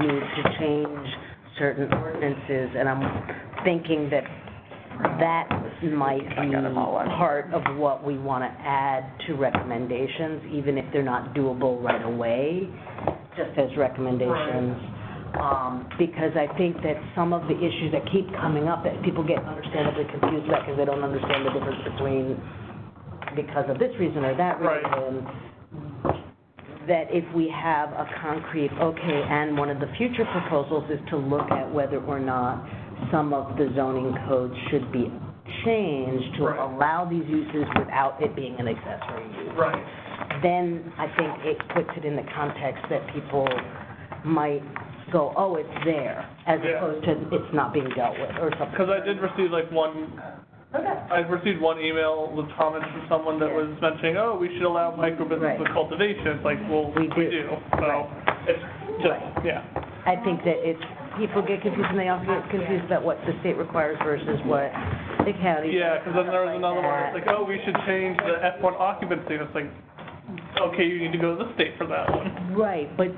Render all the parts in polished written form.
need to change certain ordinances, and I'm thinking that might be part of what we want to add to recommendations, even if they're not doable right away, just as recommendations. Because I think that some of the issues that keep coming up that people get understandably confused about because they don't understand the difference between because of this reason or that reason, that if we have a concrete, okay, and one of the future proposals is to look at whether or not some of the zoning codes should be changed to allow these uses without it being an accessory use. Then I think it puts it in the context that people might go, oh, it's there, as opposed to it's not being dealt with or something. Because I did receive I received one email with comments from someone that was mentioning, oh, we should allow micro-business with cultivation. It's like, well, we do. So it's just, I think that people get confused, and they also get confused about what the state requires versus what the county. Yeah, because then there was another one, it's like, oh, we should change the F1 occupancy. And it's like, okay, you need to go to the state for that one. Right, but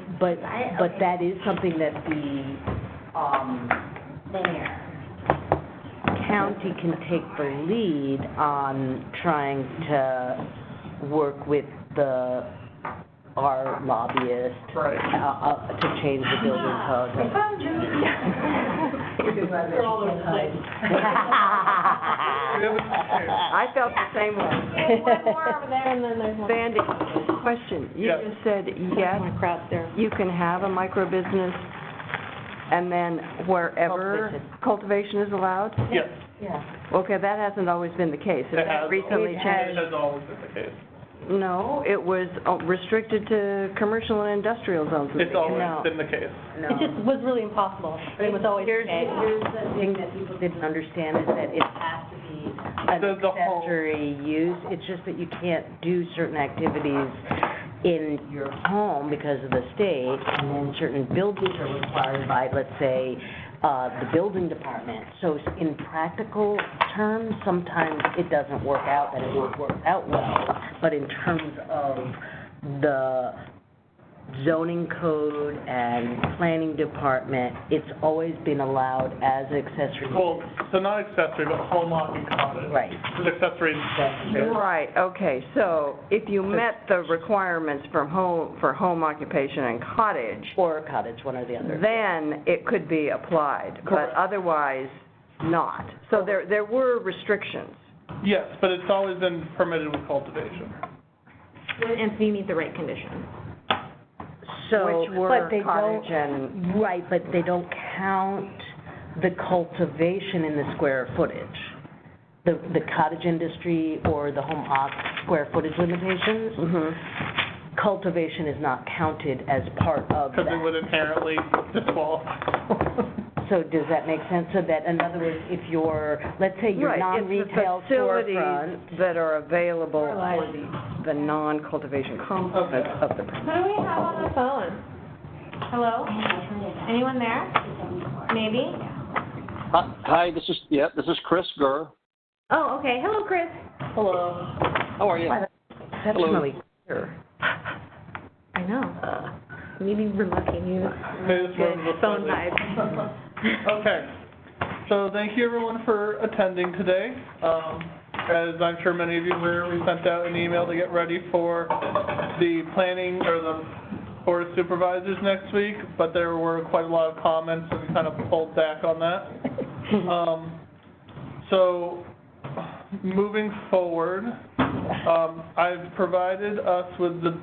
that is something that the county can take the lead on trying to work with our lobbyist to change the building code. I felt the same way. One more over there, and then there's one. Sandy, question. You just said, yes, you can have a micro-business, and then wherever cultivation is allowed? Yes. Okay, that hasn't always been the case. It has recently changed. It has always been the case. No, it was restricted to commercial and industrial zones. It's always been the case. No. It just was really impossible. It was always Here's the thing that people didn't understand is that it has to be an accessory use. It's just that you can't do certain activities in your home because of the state, and then certain buildings are required by, let's say, the building department. So in practical terms, sometimes it doesn't work out that it would work out well, but in terms of the zoning code and planning department, it's always been allowed as accessory. Well, so not accessory, but home occupation. Right. Accessory. Right, okay, so if you met the requirements for home occupation and cottage. Or cottage, one or the other. Then it could be applied, but otherwise not. So there were restrictions. Yes, but it's always been permitted with cultivation. And so you need the right conditions. So, which were but they cottage don't, right, but they don't count the cultivation in the square footage. The cottage industry or the home square footage limitations, cultivation is not counted as part of that. Because it would inherently disqualify. So does that make sense? So that, in other words, if you're, let's say your non-retail storefront that are available for the non-cultivation component of the Who do we have on the phone? Hello? Anyone there? Maybe? Hi, this is Chris Gurr. Oh, okay. Hello, Chris. Hello. How are you? exceptionally clear. I know. Maybe we're lucky. Phone vibes. Okay. So thank you everyone for attending today. As I'm sure many of you were, we sent out an email to get ready for the planning or the Board of Supervisors next week, but there were quite a lot of comments, so we kind of pulled back on that. So moving forward, I've provided us with the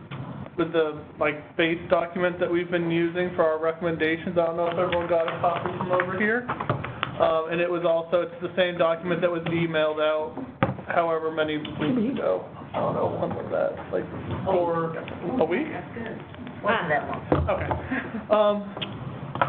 base document that we've been using for our recommendations. I don't know if everyone got a copy from over here. And it's the same document that was emailed out however many weeks ago. I don't know, when was that? Like a week? That's good. Wasn't that long. Okay.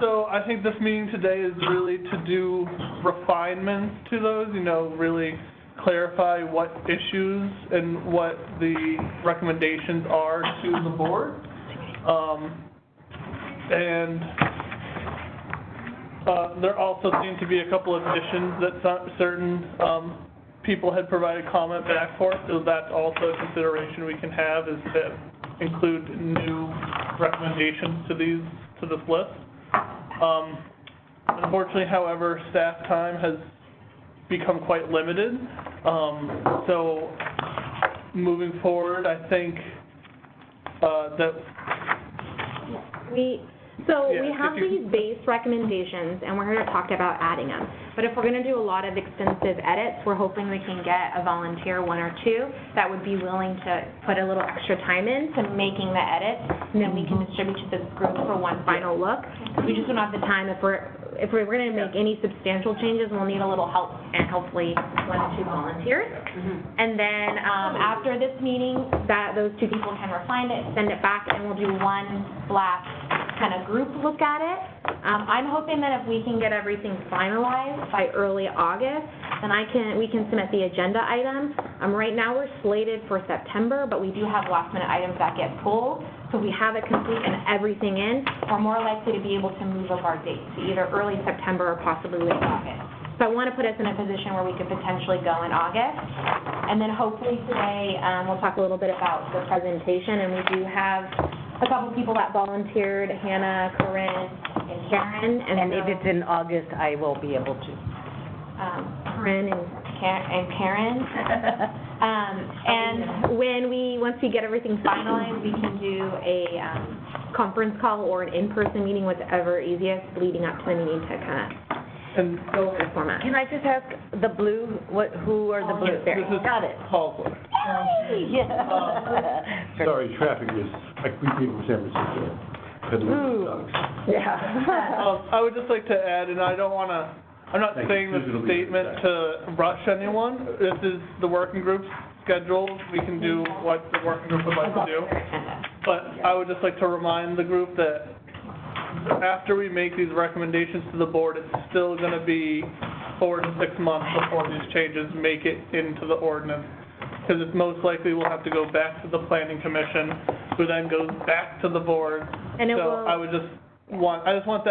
So I think this meeting today is really to do refinements to those, really clarify what issues and what the recommendations are to the board. There also seem to be a couple of additions that certain people had provided comment back for, so that's also a consideration we can have, is to include new recommendations to this list. Unfortunately, however, staff time has become quite limited. So moving forward, I think that We have these base recommendations, and we're here to talk about adding them. But if we're going to do a lot of extensive edits, we're hoping we can get a volunteer, one or two, that would be willing to put a little extra time into making the edits, and then we can distribute to the group for one final look. Because we just don't have the time. If we're going to make any substantial changes, we'll need a little help and hopefully one or two volunteers. And then after this meeting, those two people can refine it, send it back, and we'll do one last kind of group look at it. I'm hoping that if we can get everything finalized by early August, then we can submit the agenda items. Right now we're slated for September, but we do have last minute items that get pulled. So if we have it complete and everything in, we're more likely to be able to move up our date to either early September or possibly late August. So I want to put us in a position where we could potentially go in August. And then hopefully today, we'll talk a little bit about the presentation, and we do have a couple people that volunteered, Hannah, Corinne, and Karen. And if it's in August, I will be able to. Corinne and Karen. And once we get everything finalized, we can do a conference call or an in-person meeting, whatever easiest, leading up to the meeting to kind of go over the format. Can I just ask the blue, who are the blue? this is Got it. Paul's. Sorry, traffic is like we people in San Francisco. Couldn't move the dogs. Yeah. I would just like to add, and I'm not Thank saying you. this Susan will be statement back. to rush anyone. This is the working group's schedule. We can do what the working group would like to do. But I would just like to remind the group that after we make these recommendations to the board, it's still going to be 4 to 6 months before these changes make it into the ordinance. Because it's most likely we'll have to go back to the planning commission, who then goes back to the board. And it So will- I just want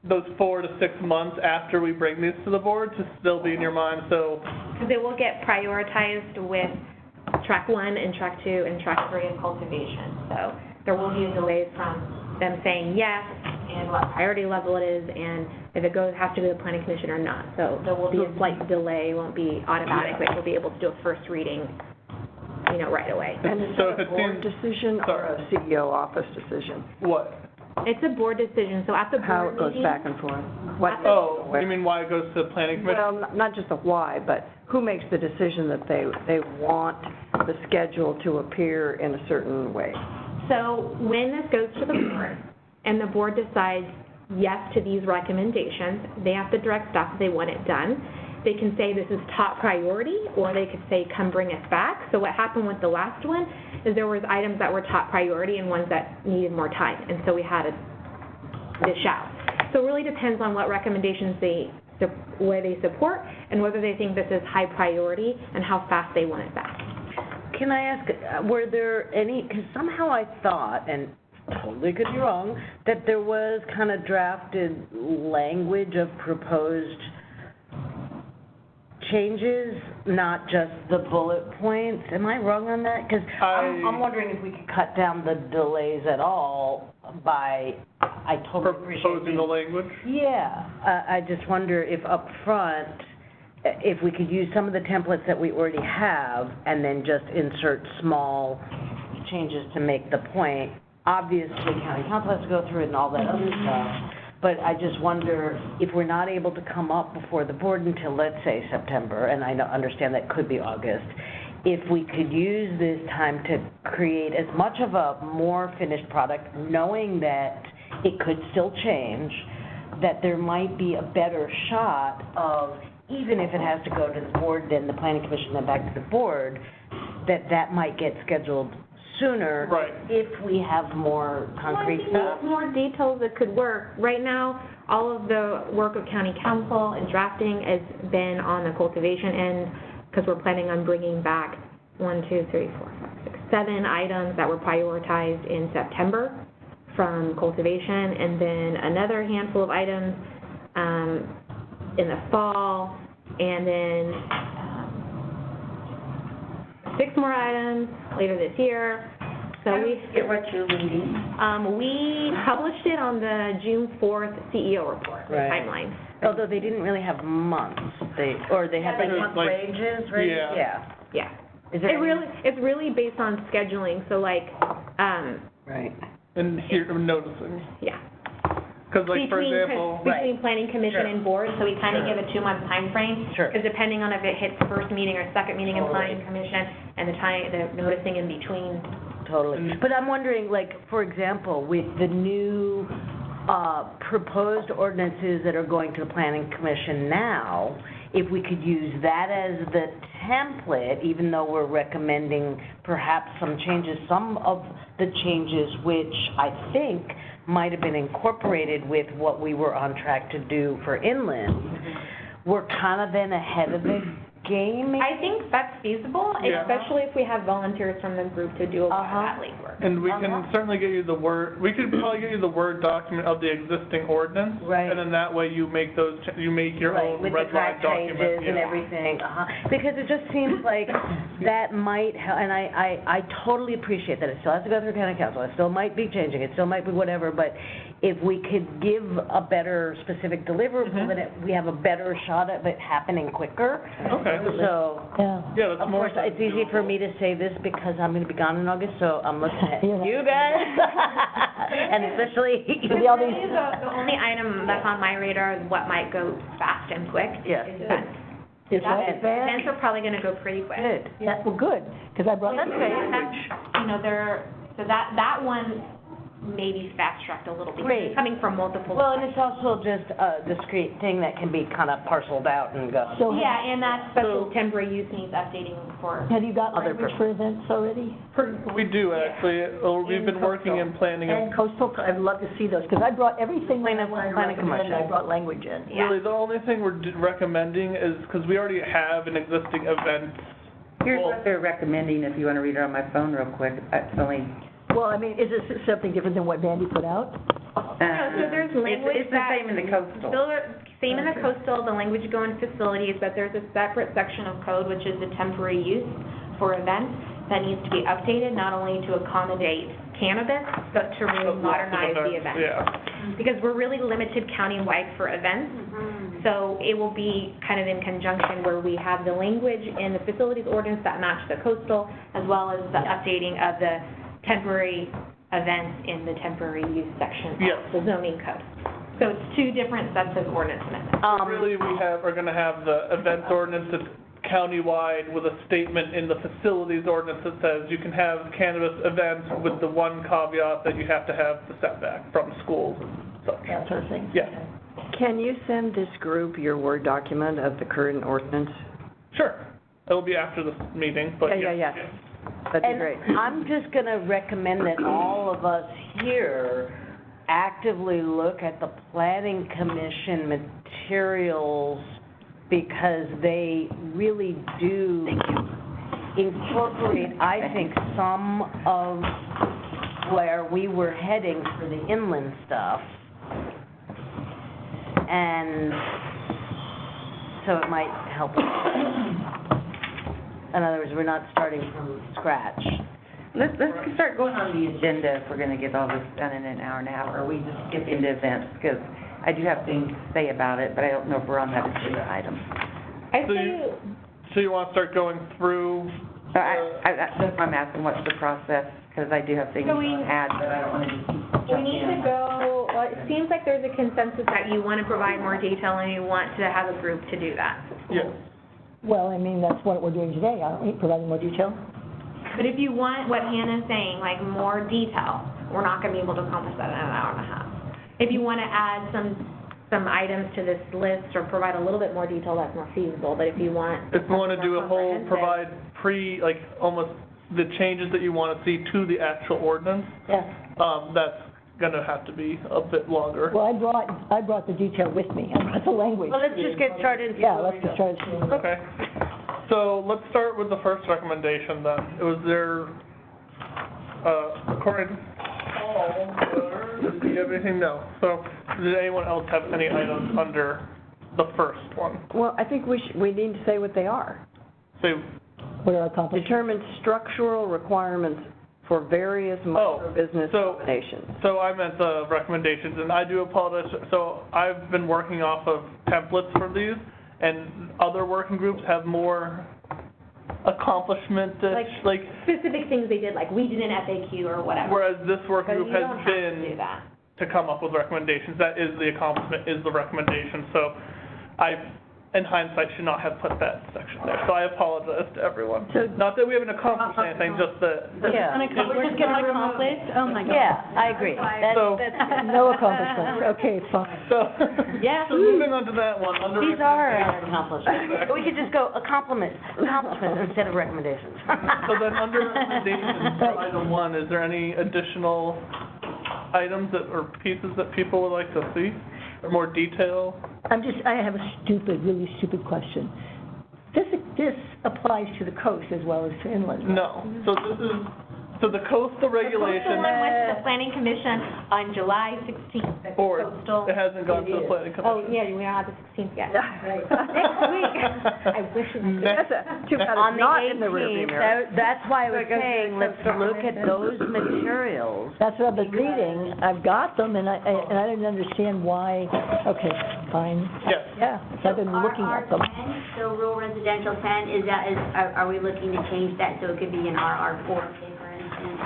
those 4 to 6 months after we bring these to the board to still be in your mind, so. Because it will get prioritized with track 1 and track 2 and track 3 of cultivation. So there will be delays from them saying yes and what priority level it is and if it has to go to the planning commission or not. So there will be a slight delay, it won't be automatic, but we'll be able to do a first reading, right away. And is So that if a it board seems- decision or a CEO office decision? What? It's a board decision, so at the How board it goes meeting, back and forth? What? Oh, you mean why it goes to the planning commission? Well, not just the why, but who makes the decision that they want the schedule to appear in a certain way? so when this goes to the board and the board decides yes to these recommendations, they have to direct staff if they want it done. They can say this is top priority, or they could say come bring us back. So what happened with the last one is there was items that were top priority and ones that needed more time, and so we had to dish out. So it really depends on what recommendations where they support and whether they think this is high priority and how fast they want it back. Can I ask, were there any, because somehow I thought, and totally could be wrong, that there was kind of drafted language of proposed changes, not just the bullet points. Am I wrong on that? Because I'm wondering if we could cut down the delays at all by, I totally appreciate Proposing the language? Yeah, I just wonder if up front, if we could use some of the templates that we already have and then just insert small changes to make the point. Obviously, county council has to go through it and all that other stuff, but I just wonder if we're not able to come up before the board until, let's say, September, and I understand that could be August, if we could use this time to create as much of a more finished product, knowing that it could still change, that there might be a better shot of, even if it has to go to the board, then the planning commission, then back to the board, that might get scheduled sooner. Right. If we have more concrete stuff. More details that could work. Right now, all of the work of county council and drafting has been on the cultivation end, because we're planning on bringing back 7 items that were prioritized in September from cultivation, and then another handful of items in the fall, and then 6 more items later this year. So we, What you're reading. we published it on the June 4th CEO report, the Right. timeline. Although they didn't really have months, they had Like, like, like- ranges, right? yeah. Yeah. Yeah. Is there any- It's really based on scheduling, so like, Right. And here, noticing. yeah. Because like, for example, Between planning commission Sure. and board, so we kind of Sure. give a 2-month time frame. Sure. Because depending on if it hits first meeting or second meeting in planning commission, and the noticing in between. Totally. But I'm wondering, like, for example, with the new proposed ordinances that are going to the planning commission now, if we could use that as the template, even though we're recommending perhaps some changes, some of the changes which I think might have been incorporated with what we were on track to do for inland, we're kind of then ahead of the game. I think that's feasible, Yeah. especially if we have volunteers from the group to do a lot of that legwork. and we can certainly get you the we could probably get you the Word document of the existing ordinance. Right. And then that way you make you make your Right, own with the red line track document. pages and yeah. everything, because it just seems like that might, and I totally appreciate that it still has to go through county council, it still might be changing, it still might be whatever, but if we could give a better specific deliverable, then we have a better shot of it happening quicker. Okay. So, Yeah, that's of more. course, it's easy for me to say this because I'm gonna be gone in August, so I'm looking at you guys, and especially. The only item that's on my radar is what might go fast and quick. Yes. Is events. Is what? Events are probably gonna go pretty quick. Good. Yeah, well, good, because I brought That's great. You know, so that one maybe fast-tracked a little bit. Great. It's coming from multiple. Well, and it's also just a discrete thing that can be kind of parceled out and go. So Yeah, and that special temporary use needs updating for. have you got Other language for events already? We do actually. We've been working in planning And coastal, I'd love to see those, because I brought everything when I wanted to Planning recommend, commission. I brought language in. Yeah. Really, the only thing we're recommending is, because we already have an existing event. Here's what they're recommending, if you want to read it on my phone real quick. It's only, Well, I mean, is this something different than what Vandy put out? No, so there's language it's the same in the coastal. Same in the coastal, the language going facilities, but there's a separate section of code, which is the temporary use for events, that needs to be updated, not only to accommodate cannabis, but to really modernize the event. Yeah. Because we're really limited countywide for events, so it will be kind of in conjunction where we have the language in the facilities ordinance that match the coastal, as well as the updating of the temporary events in the temporary use section Yes. of the zoning code. So it's two different sets of ordinance amendments. Really, are going to have the events ordinance that's countywide with a statement in the facilities ordinance that says you can have cannabis events with the one caveat that you have to have the setback from schools and such. That sort of thing? Yeah. Can you send this group your Word document of the current ordinance? Sure. It'll be after this meeting, but Yeah. That'd be great. And I'm just gonna recommend that all of us here actively look at the planning commission materials because they really do incorporate, I think, some of where we were heading for the inland stuff. And so it might help us. In other words, we're not starting from scratch. let's start going on the agenda if we're going to get all this done in an hour and a half, or we just skip into events, because I do have things to say about it, but I don't know if we're on that agenda item. So you want to start going through? So that's why I'm asking, what's the process, because I do have things So to add, but I don't want to just keep We need to go, well, it seems like there's a consensus that you want to provide more detail and you want to have a group to do that. Yes. Well, I mean, that's what we're doing today, aren't we, providing more detail? But if you want what Hannah's saying, like more detail, we're not going to be able to accomplish that in an hour and a half. If you want to add some items to this list or provide a little bit more detail, that's more feasible, but if you want. If you want to do a whole, comprehensive- provide like almost the changes that you want to see to the actual ordinance, Yeah. that's going to have to be a bit longer. Well, I brought the detail with me, I brought the language. Well, let's just get started. Yeah, let's get started. Okay. So let's start with the first recommendation then. It was there, according to Paul, did you have anything? No. So did anyone else have any items under the first one? Well, I think we need to say what they are. So, What are our accomplishments? Determine structural requirements for various micro-business so- combinations. So I meant the recommendations, and I do apologize. So I've been working off of templates for these, and other working groups have more accomplishment, like, Specific things they did, like we did an FAQ or whatever. whereas this working But group you has don't have to do been that. to come up with recommendations. That is the accomplishment, is the recommendation. So I, in hindsight, should not have put that section there. So I apologize to everyone. So- Not that we haven't accomplished anything, just that. Yeah. We're just gonna accomplish, oh my God. Yeah, I agree. So- That's, No accomplishment, okay, fine. So, Yeah. so moving on to that one, under these are recommendations. accomplishments. We could just go accomplishments instead of recommendations. So then, under recommendations, item 1, is there any additional items that, or pieces that people would like to see, or more detail? I have a really stupid question. This applies to the coast as well as to inland. No. So this is, so the coastal The regulation, coastal one went to the planning commission on July 16th. The or coastal. it hasn't gone to the planning Oh, commission. yeah, we don't have the 16th yet. Right. Next week. I wish it was. That's too bad On it's the not in the rearview 18th, mirror. that's why I was Because saying, let's look at those materials. That's what I've been reading, I've got them, and I didn't understand why, okay, fine. Yes. Yeah, so I've been looking at them. RR10, so rural residential 10, are we looking to change that so it could be an RR4, say, for instance?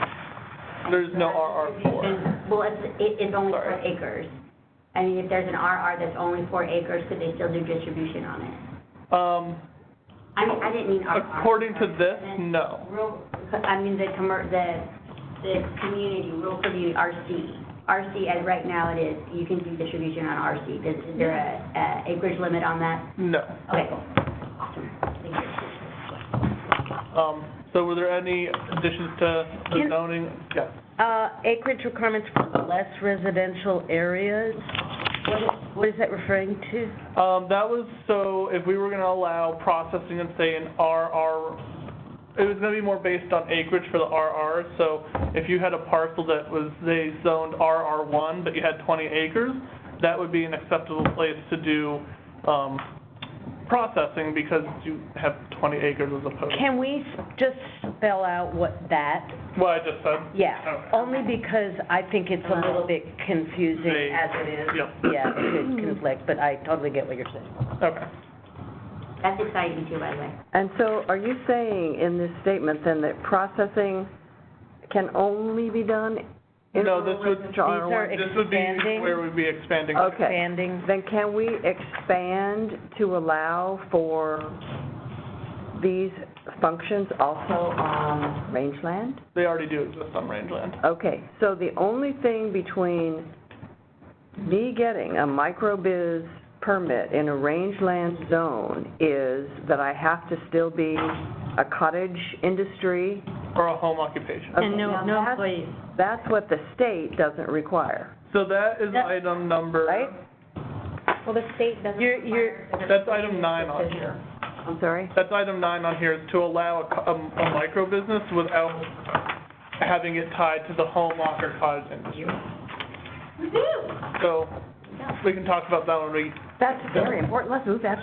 There's no RR4. Well, it's only 4 Sorry. acres. I mean, if there's an RR that's only 4 acres, could they still do distribution on it? I mean, I didn't mean RR. According to this, no. I mean, the community, rural community, RC. RC, as right now it is, you can do distribution on RC. Is there a acreage limit on that? No. Okay, cool. Awesome. Thank you. So were there any additions to the Can- zoning? Yes. Acreage requirements for less residential areas, what is that referring to? That was so if we were going to allow processing and say an RR, it was going to be more based on acreage for the RR. So if you had a parcel that was, they zoned RR1, but you had 20 acres, that would be an acceptable place to do processing because you have 20 acres as opposed to Can we just spell out what that, what I just said. yeah, Okay. only because I think it's a little bit confusing Vague. as it is. Yep. Yeah, it could conflict, but I totally get what you're saying. Okay. That's exciting me too, by the way. And so are you saying in this statement then that processing can only be done in No, this would- residential These are R1? This would be expanding. where we'd be expanding. Okay. Expanding. Then can we expand to allow for these functions also on rangeland? They already do exist on rangeland. Okay, so the only thing between me getting a microbiz permit in a rangeland zone is that I have to still be a cottage industry. Or a home occupation. Okay, And no now employees. that's what the state doesn't require, So that is item number. right? Well, the state doesn't. You're- That's item 9 on here. I'm sorry? That's item 9 on here, is to allow a micro business without having it tied to the home lock or cottage industry. So, we can talk about that when we, That's very important, let's move that.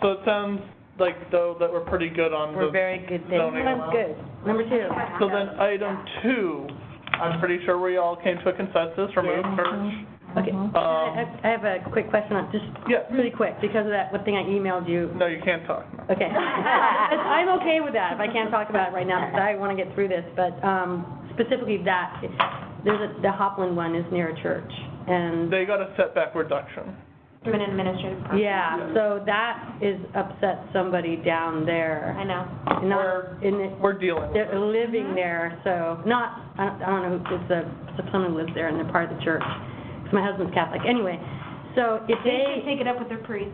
so it sounds like though that we're pretty good on We're the very good there. zoning. That's good. Number 2. So then item 2, I'm pretty sure we all came to a consensus, remove merch. Okay. I have a quick question, just Yeah. really quick, because of that one thing I emailed you. No, you can't talk. No. Okay. I'm okay with that, if I can't talk about it right now, because I want to get through this, but specifically that, the Hopland one is near a church, and, They got a setback reduction. Through an administrative process. yeah, so that is upset somebody down there. I know. Not in it. We're dealing with They're it. living there, so, not, I don't know, it's someone who lives there and they're part of the church, because my husband's Catholic. Anyway, so if They should they, take it up with their priest.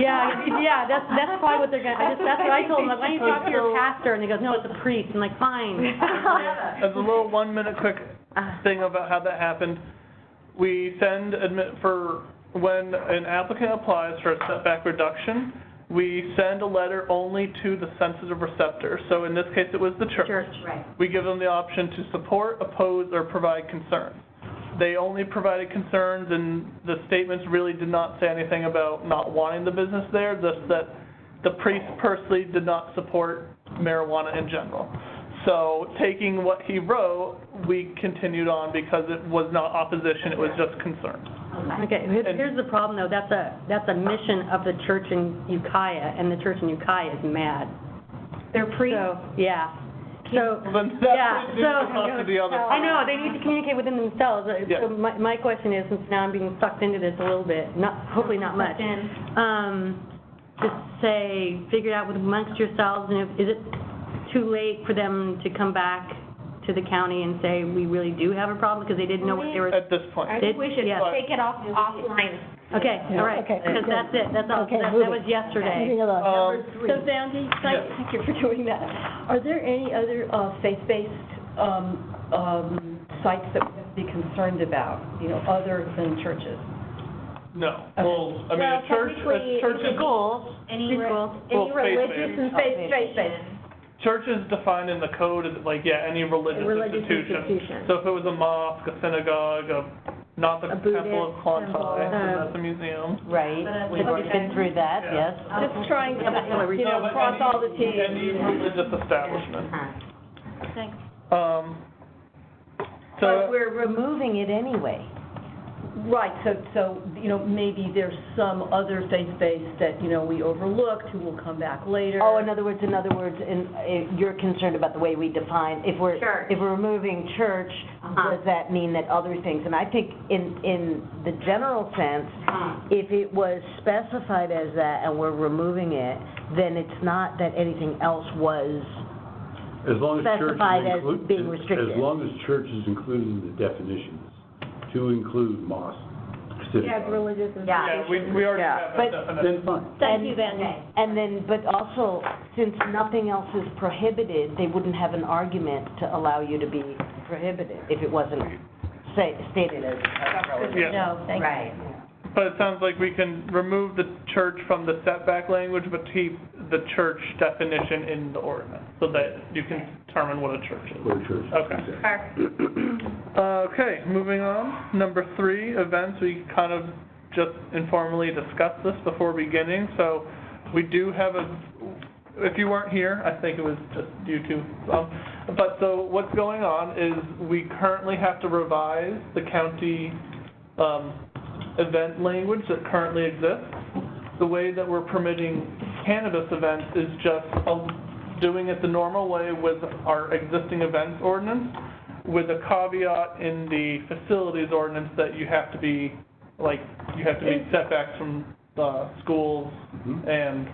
yeah, that's probably what they're gonna, that's what I told them, like, why don't you talk to your pastor? And he goes, no, it's a priest. I'm like, fine. As a little 1-minute quick thing about how that happened, we send when an applicant applies for a setback reduction, we send a letter only to the sensitive receptor. So in this case, it was the church. Right. We give them the option to support, oppose, or provide concerns. They only provided concerns, and the statements really did not say anything about not wanting the business there, just that the priest personally did not support marijuana in general. So taking what he wrote, we continued on because it was not opposition, it was just concern. Okay, here's the problem though, that's a mission of the church in Ukiah, and the church in Ukiah is mad. They're So, yeah. So, Then yeah, that's talk to the other. I know, they need to communicate within themselves. Yeah. So my question is, since now I'm being sucked into this a little bit, hopefully not much. Just say, figure it out amongst yourselves, and is it too late for them to come back to the county and say, we really do have a problem, because they didn't know what they were... At this point. I think we should Yeah. take it offline. Okay, all right, Okay. because that's it, that's all, Okay, that moving. was yesterday. Moving along. So Sandy, Yes. thank you for doing that. Are there any other faith-based sites that we have to be concerned about, other than churches? No. Well, I mean, a church is... Schools, any Well, religious and Faith-based. Church is defined in the code as, like, any religious institution. So if it was a mosque, a synagogue, not the Temple of Clontai, then that's a museum. Right, we've already been through that, Yeah. yes. Just trying to, No, but cross all the Ts. Any religious establishment. Thanks. So, But we're removing it anyway. Right, so, maybe there's some other faith-based that, we overlooked, who will come back later. Oh, in other words, you're concerned about the way we define, if we're removing church, does that mean that other things? And I think in the general sense, if it was specified as that and we're removing it, then it's not that anything else was As long as church is specified as being restricted. As long as church is included in the definitions, to include mosque specifically. Yeah, religious and... yeah, we already have But- that definition. Then fine. Thank you, Van. And then, but also, since nothing else is prohibited, they wouldn't have an argument to allow you to be prohibited if it wasn't stated as Yeah. No, thank you. Right. But it sounds like we can remove the church from the setback language, but keep the church definition in the ordinance, so that you can determine what a church is. What a church is. Okay. Exactly. Okay, moving on. Number 3, events. We kind of just informally discussed this before beginning, so we do have if you weren't here, I think it was just you two. But so what's going on is we currently have to revise the county event language that currently exists. The way that we're permitting cannabis events is just doing it the normal way with our existing events ordinance, with a caveat in the facilities ordinance that you have to be setbacks from schools and...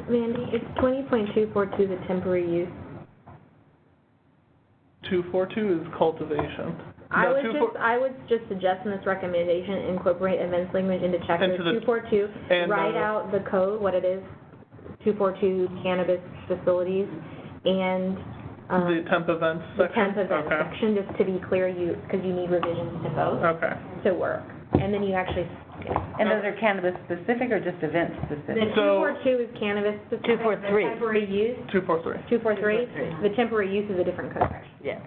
Mandy, it's 20.242, the temporary use. 242 is cultivation. I No, would just suggest in this recommendation, incorporate events language into chapter Into the- 242, and, write out the code, what it is, 242 cannabis facilities, and, the temp events the section? temp event Okay. section, just to be clear, because you need revisions to both Okay. to work. And then you actually, And those are cannabis specific or just event the specific? So- 242 is cannabis specific. 243. The temporary use, 243. 243, the temporary use is a different code. Yeah,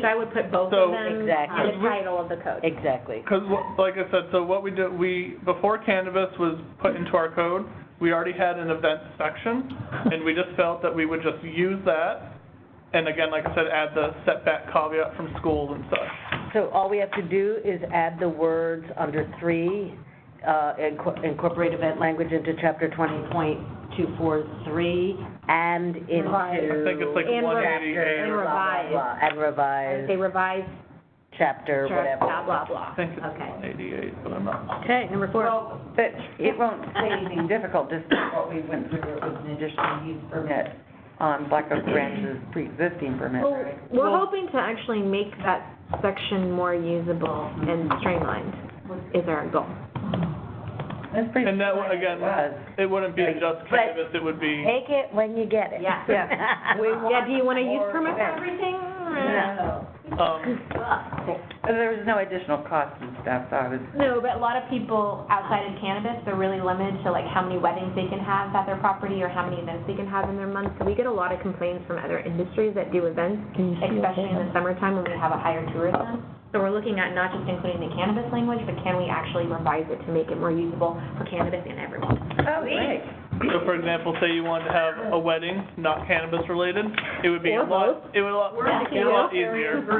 So I would put both So- of them Exactly. in the title of the code. exactly. Because, like I said, so what we did, before cannabis was put into our code, we already had an event section, and we just felt that we would just use that, and again, like I said, add the setback caveat from schools and such. So all we have to do is add the words under 3, incorporate event language into chapter 20.243, and into... I think it's like And 188 and or... revise. And revise They revise, chapter whatever. blah, blah, blah. I think it's Okay. 188, but I'm not... Okay, number 4. Well, but it won't say anything difficult, just what we went through with an additional use permit on Black Oak Ranch's pre-existing permit, Well, right? we're hoping to actually make that section more usable and streamlined, is our goal. That's pretty. And that, again, it wouldn't be just cannabis, it would be... Take it when you get it. Yeah. Yeah. Do you want a use permit for everything? There was no additional cost and stuff, so I was, No, but a lot of people outside of cannabis, they're really limited to like how many weddings they can have at their property or how many events they can have in their month. So we get a lot of complaints from other industries that do events, especially in the summertime when we have a higher tourism. So we're looking at not just including the cannabis language, but can we actually revise it to make it more usable for cannabis and everyone? oh, great. So for example, say you wanted to have a wedding, not cannabis related, it would be a lot easier.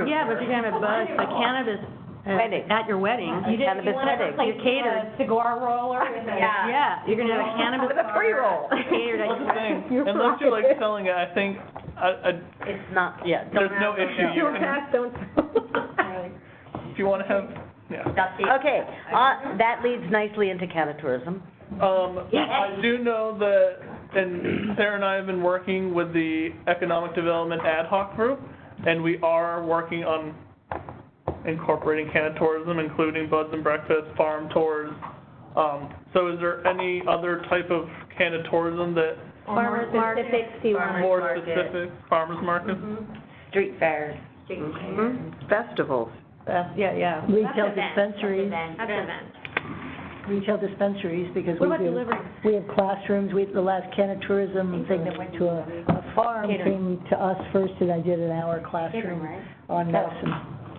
Yeah, but you're gonna have a cannabis at your wedding. Cannabis wedding. You cater. cigar roller? Yeah, you're gonna have a cannabis With a pre-roll. catered at That's your the thing, unless you're like selling it, I think, It's not, yeah. there's no issue. You can, don't. if you wanna have, yeah. Okay, that leads nicely into canna-tourism. I do know that, and Sarah and I have been working with the Economic Development Ad Hoc Group, and we are working on incorporating canna-tourism, including buds and breakfast, farm tours. So is there any other type of canna-tourism that, Farmers markets, more specific, farmers markets? Street fairs. Festivals. Yeah. Retail dispensaries, That's event. retail dispensaries, because What about delivery? we have classrooms. The last Canna-tourism thing that went to a farm came to us first, and I did an hour classroom on medicine,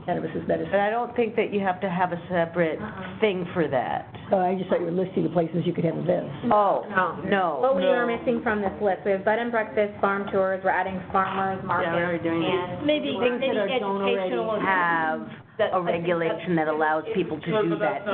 cannabis is medicine. But I don't think that you have to have a separate thing for that. So I just thought you were listing the places you could have events. Oh, No. What we No. are missing from this list, we have bed and breakfast, farm tours, we're adding farmers markets. we're already doing and Maybe things that don't already have a regulation that allows people to do that.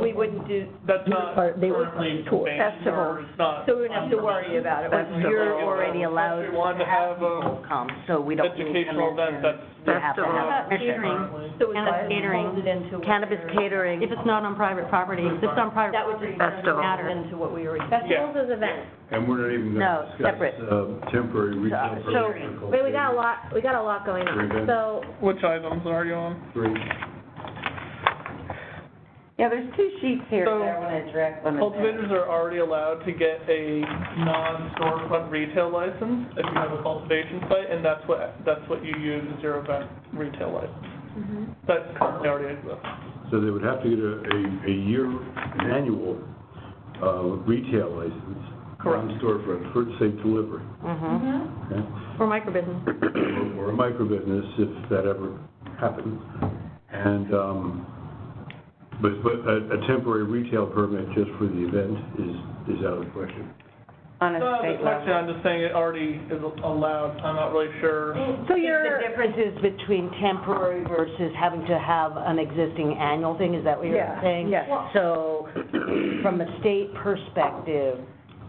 We wouldn't do, That's not They were currently tours. banned, Festivals. or it's not. so we wouldn't have to worry about it. But you're already allowed If you wanted to have people come, so we don't need educational event, that's. You have to Festival. have permission. catering. So it's Cannabis catering. folded into what Cannabis we're- catering, If it's not on private property, if it's on private That would property, just it doesn't Festival. matter. into what we already. Festivals is events. And we're not even No, gonna discuss, separate. temporary retail. So- permits for Wait, we got a lot going on. So, Which items are you on? Three. Yeah, there's two sheets here that So, I want to address on the. Cultivators are already allowed to get a non-storefront retail license if you have a cultivation site, and that's what you use as your event retail license. That currently already exists. So they would have to get an annual, retail license. Correct. On storefront for, say, delivery. Okay? For microbusiness. Or a micro-business, if that ever happens. And, but a temporary retail permit just for the event is out of the question. On a The state question, level. I'm just saying it already is allowed, I'm not really sure. so the difference is between temporary versus having to have an existing annual thing, is that what you're Yeah, saying? yes. So, from a state perspective,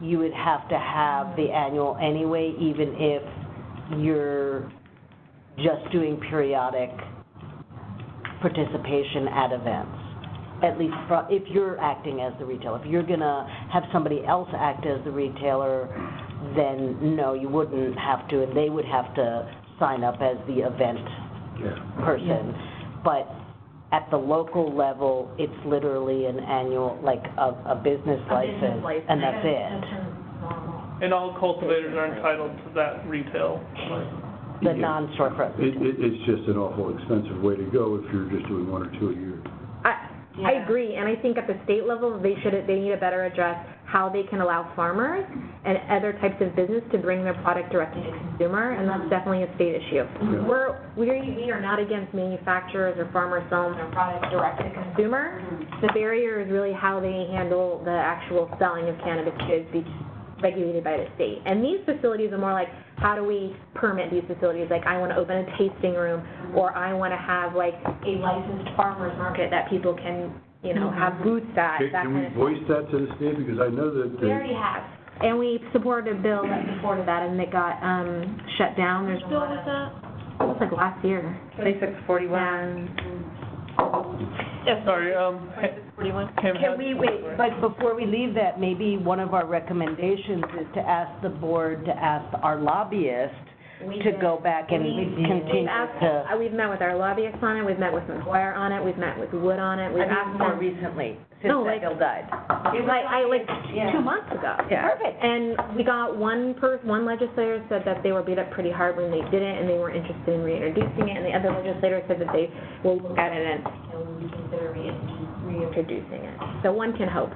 you would have to have the annual anyway, even if you're just doing periodic participation at events. At least if you're acting as the retailer. If you're gonna have somebody else act as the retailer, then no, you wouldn't have to, and they would have to sign up as the event person. But at the local level, it's literally an annual, like a business license, and that's it. And all cultivators are entitled to that retail license. The non-storefront. It's just an awful expensive way to go if you're just doing one or two a year. I agree, and I think at the state level, they need to better address how they can allow farmers and other types of business to bring their product directly to consumer, and that's definitely a state issue. We are not against manufacturers or farmers selling their product direct to consumer. The barrier is really how they handle the actual selling of cannabis goods regulated by the state. And these facilities are more like, how do we permit these facilities? Like, I want to open a tasting room, or I want to have like a licensed farmer's market that people can, have booths at, that Can kind we of voice that to the state? Because I know that. We already have. And we supported a bill that supported that, and it got shut down. There's a lot of, it was like last year. 2641. Sorry, Kim Can we, wait, but before we leave that, maybe one of our recommendations is to ask the board to ask our lobbyist to go back and continue to. We've met with our lobbyists on it, we've met with McGuire on it, we've met with Wood on it, we've asked more them. recently, since No, that bill died. It was like 2 months ago. Yeah. Perfect. And we got one legislator said that they were beat up pretty hard when they did it, and they were interested in reintroducing it, and the other legislator said that they will look at it and reconsider reintroducing it. So one can hope.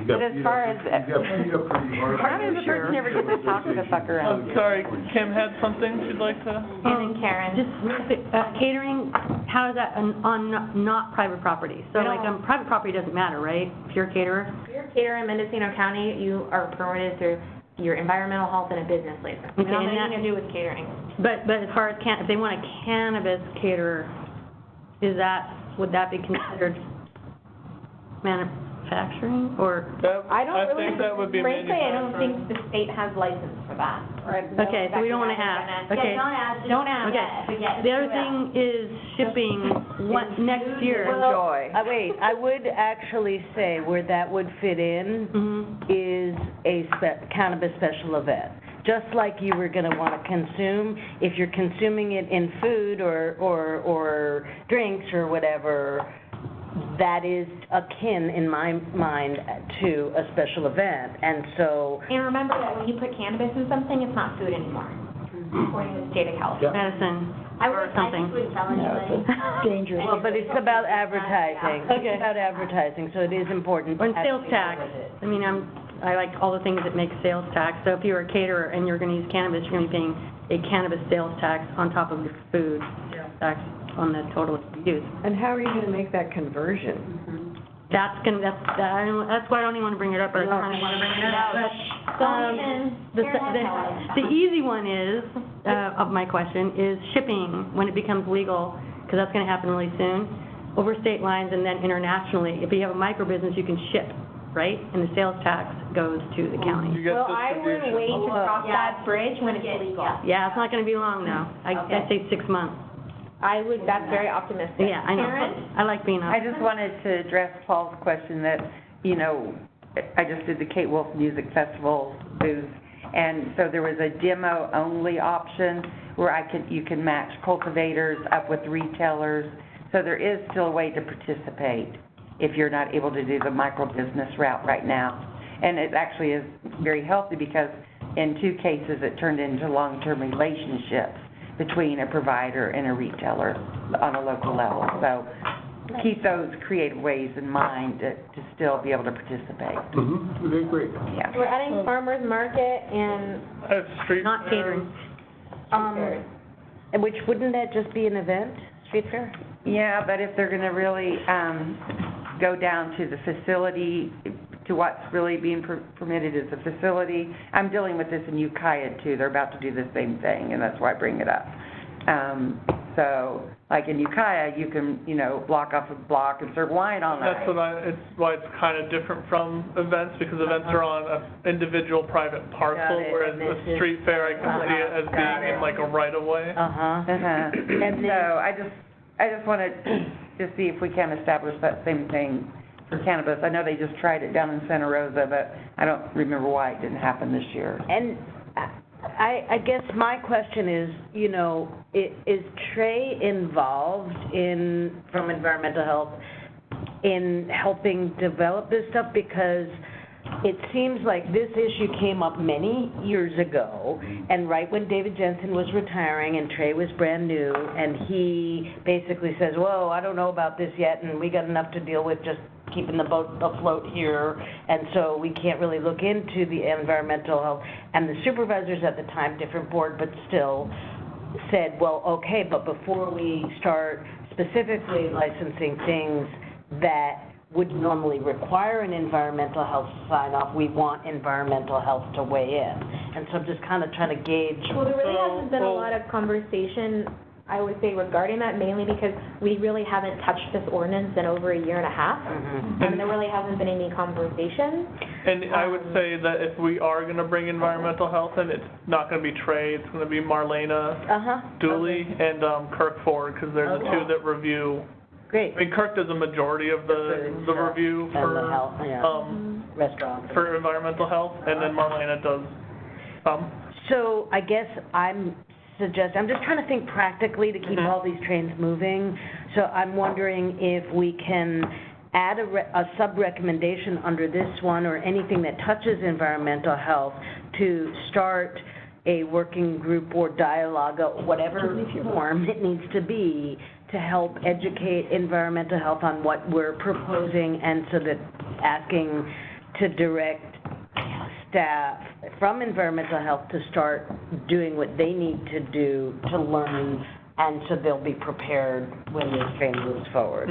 But as far as- You got beat up pretty hard. How does the person ever get to talk to the fucker else? sorry, Kim had something she'd like to? And then Karen. Just real quick, catering, how is that on not private property? So like, private property doesn't matter, right? If you're a caterer? If you're a caterer in Mendocino County, you are permitted through your environmental health and a business license. It Okay, has and nothing to do with catering. But as far as if they want a cannabis caterer, would that be considered manufacturing, or? I think that would be frankly, I don't manufacturing. think the state has license for that. Okay, so we don't want to ask, okay. Don't ask. Okay, the other thing is shipping, next year. Enjoy. Wait, I would actually say where that would fit in is a cannabis special event. Just like you were gonna wanna consume, if you're consuming it in food or drinks or whatever, that is akin, in my mind, to a special event, and so. And remember that when you put cannabis in something, it's not food anymore, according to the state of California. Medicine, I or just something. wouldn't tell anybody. Dangerous. Well, but it's about advertising. Okay. It's about advertising, so it is important. And to sales actually tax, know it. I mean, I like all the things that make sales tax, so if you're a caterer and you're gonna use cannabis, you're gonna be paying a cannabis sales tax on top of your food tax on the total use. And how are you gonna make that conversion? That's why I don't even wanna bring it up, but I kind of wanna bring it up. But, the easy one is, of my question, is shipping, when it becomes legal, because that's gonna happen really soon, over state lines and then internationally. If you have a micro business, you can ship, right? And the sales tax goes to the county. You get Well, I would distribution. wait to cross that bridge when it's legal. Yeah, it's not gonna be long now. I'd say 6 months. That's very optimistic. Yeah, I know. Karen? I like being I optimistic. just wanted to address Paul's question that, I just did the Kate Wolf Music Festival booth, and so there was a demo-only option where you can match cultivators up with retailers, so there is still a way to participate if you're not able to do the micro-business route right now. And it actually is very healthy because in 2 cases, it turned into long-term relationships between a provider and a retailer on a local level. So keep those creative ways in mind to still be able to participate. Very great. Yeah. We're adding farmer's market and, Street Not fair. catering. And which, wouldn't that just be an event, street fair? Yeah, but if they're gonna really, go down to the facility, to what's really being permitted as a facility, I'm dealing with this in Ukiah too, they're about to do the same thing, and that's why I bring it up. So, like in Ukiah, you can, block off a block and serve wine all night. That's it's why it's kind of different from events, because events are on an individual private parcel, Got it. whereas And a this is- street fair, I can see it as being in like a right-of-way. And so I just wanted to see if we can establish that same thing for cannabis. I know they just tried it down in Santa Rosa, but I don't remember why it didn't happen this year. And I guess my question is, is Trey involved from environmental health, in helping develop this stuff? Because it seems like this issue came up many years ago, and right when David Jensen was retiring and Trey was brand new, and he basically says, whoa, I don't know about this yet, and we got enough to deal with just keeping the boat afloat here, and so we can't really look into the environmental health. And the supervisors at the time, different board, but still said, well, okay, but before we start specifically licensing things that would normally require an environmental health sign-off, we want environmental health to weigh in. And so I'm just kind of trying to gauge. well, there really hasn't been a lot of conversation, I would say, regarding that, mainly because we really haven't touched this ordinance in over 1.5 years. And there really hasn't been any conversation. And I would say that if we are going to bring environmental health in, it's not going to be Trey, it's going to be Marlena Dooley and Kirk Ford, because they're the 2 that review. Great. I mean, Kirk does a majority of the review And the health, restaurant. for environmental health, and then Marlena does some. So I guess I'm just trying to think practically to keep all these trains moving. So I'm wondering if we can add a sub-recommendation under this one, or anything that touches environmental health, to start a working group or dialogue, whatever form it needs to be, to help educate environmental health on what we're proposing, and so that asking to direct staff from environmental health to start doing what they need to do to learn, and so they'll be prepared when this train moves forward.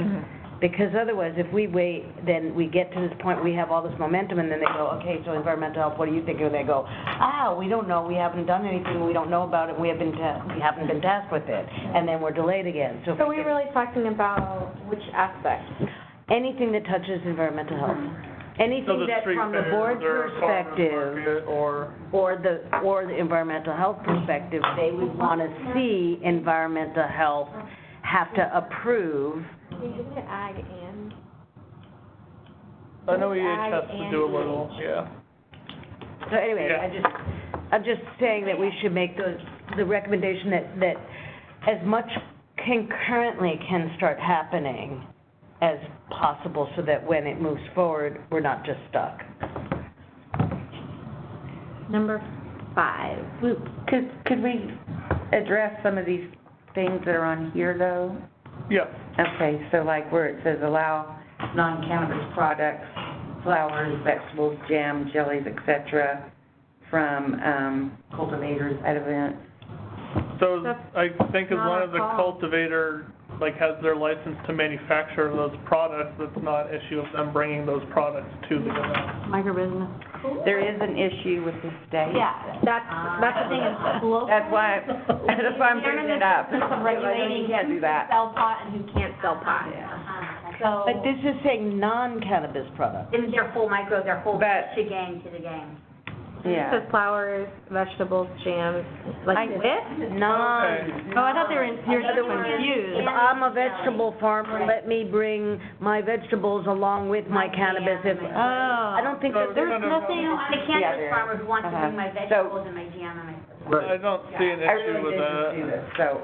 Because otherwise, if we wait, then we get to this point, we have all this momentum, and then they go, okay, so environmental health, what do you think? And they go, we don't know, we haven't done anything, we don't know about it, we haven't been tasked with it, and then we're delayed again. So So we're really talking about which aspect? anything that touches environmental health. So Anything the that street from the fairs board's or farmer's perspective, market or the environmental health perspective, they would want to see environmental health have to approve. Isn't it ag and? I know EH Ag has to and do a EH. little, yeah. So anyway, Yeah. I'm just saying that we should make the recommendation that as much concurrently can start happening as possible, so that when it moves forward, we're not just stuck. Number 5. Could we address some of these things that are on here, though? Yeah. Okay, so like where it says allow non-cannabis products, flowers, vegetables, jam, jellies, et cetera, from cultivators at events. So I think as not long our as the call. cultivator, has their license to manufacture those products, that's not an issue of them bringing those products to the event. Microbusiness. There is an issue with the state. Yeah, that's the thing, is local. That's why I'm bringing it up. They're in the business of regulating You can't do who that. can sell pot and who can't sell pot. So. But this is saying non-cannabis products. And their full But- shebang to the game. It Yeah. says flowers, vegetables, jams, like this? Non. Oh, I thought you're In other words, confused. if I'm a vegetable farmer, let me bring my vegetables along with my cannabis. I don't think that There's there's nothing. I'm a Yeah, cannabis there farmer who wants to bring my So- vegetables and my jam and my. I don't see an I issue really with did that. see this, so,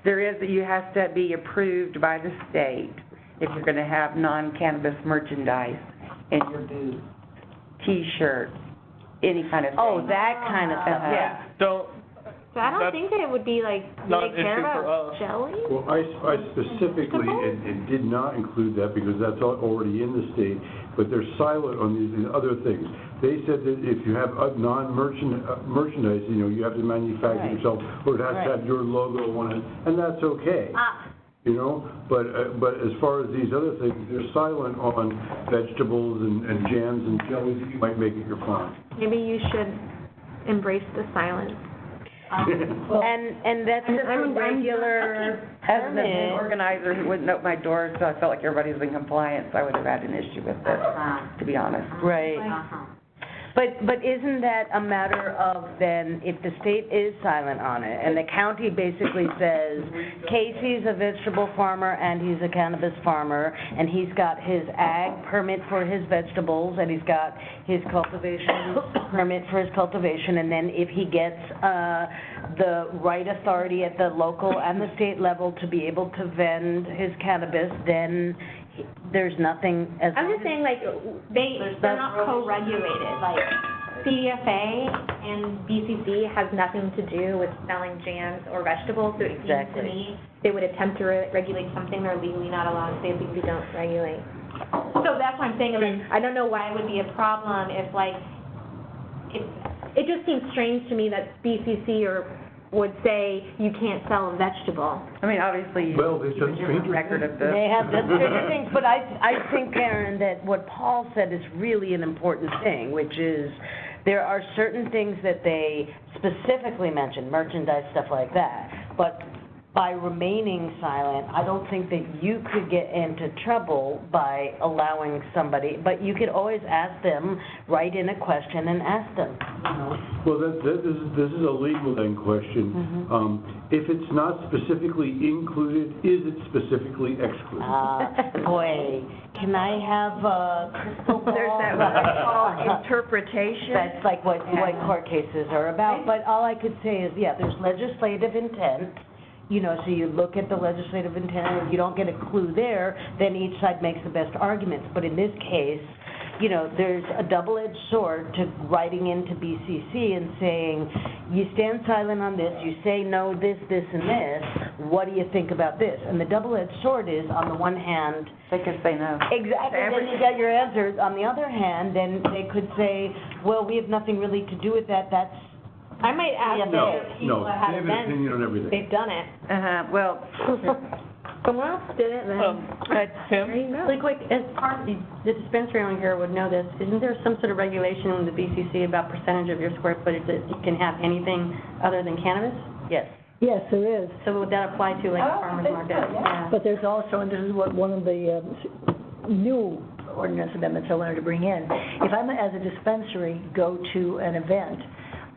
there is, you have to be approved by the state if you're gonna have non-cannabis merchandise in your booth, T-shirts, any kind of thing. Oh, that kind of stuff, yeah. Don't, So I don't That's think that it would be like, do not they an care issue for about us. jelly? Well, I specifically, and did not include that because that's already in the state, but they're silent on these other things. They said that if you have merchandise, you have to manufacture Right. yourself, or it has to Right. have your logo on it, and that's okay. But as far as these other things, they're silent on vegetables and jams and jellies that you might make at your farm. Maybe you should embrace the silence. And that's just a regular As an event permit. organizer who wouldn't open my doors, so I felt like everybody was in compliance, I would have had an issue with this, to be honest. Right. But isn't that a matter of then, if the state is silent on it, and the county basically says, Casey's a vegetable farmer and he's a cannabis farmer, and he's got his ag permit for his vegetables, and he's got his cultivation permit for his cultivation, and then if he gets the right authority at the local and the state level to be able to vend his cannabis, then there's nothing as. I'm just saying, like, they're not co-regulated, like, CDFA and BCC has nothing to do with selling jams or vegetables, so it seems to Exactly. me they would attempt to regulate something they're legally not allowed to say legally don't regulate. So that's what I'm saying, like, I don't know why it would be a problem if, like, it just seems strange to me that BCC would say you can't sell a vegetable. I mean, obviously, Well, they you just have a different record of this. They have the stranger things, but I think, Karen, that what Paul said is really an important thing, which is there are certain things that they specifically mention, merchandise, stuff like that, but by remaining silent, I don't think that you could get into trouble by allowing somebody, but you could always ask them, write in a question and ask them, Well, this is a legal then question. If it's not specifically included, is it specifically excluded? Boy, can I have a crystal ball? There's that what I call interpretation. That's like what court cases are about, but all I could say is, yeah, there's legislative intent, so you look at the legislative intent, and if you don't get a clue there, then each side makes the best arguments, but in this case, there's a double-edged sword to writing into BCC and saying, you stand silent on this, you say no, this, and this, what do you think about this? And the double-edged sword is, on the one hand, They could say no. exactly, then you got your answer. On the other hand, then they could say, well, we have nothing really to do with that, that's. I might ask No, if people they have have an opinion on everything. they've done it. Well, Someone else did it, then. Tim? Really quick, as part of the dispensary owner here would know this, isn't there some sort of regulation in the BCC about percentage of your square footage that you can have anything other than cannabis? Yes. Yes, there is. So would that apply to like a farmer's market? Yeah. But there's also, and this is what one of the new ordinance amendments I wanted to bring in. If I'm, as a dispensary, go to an event,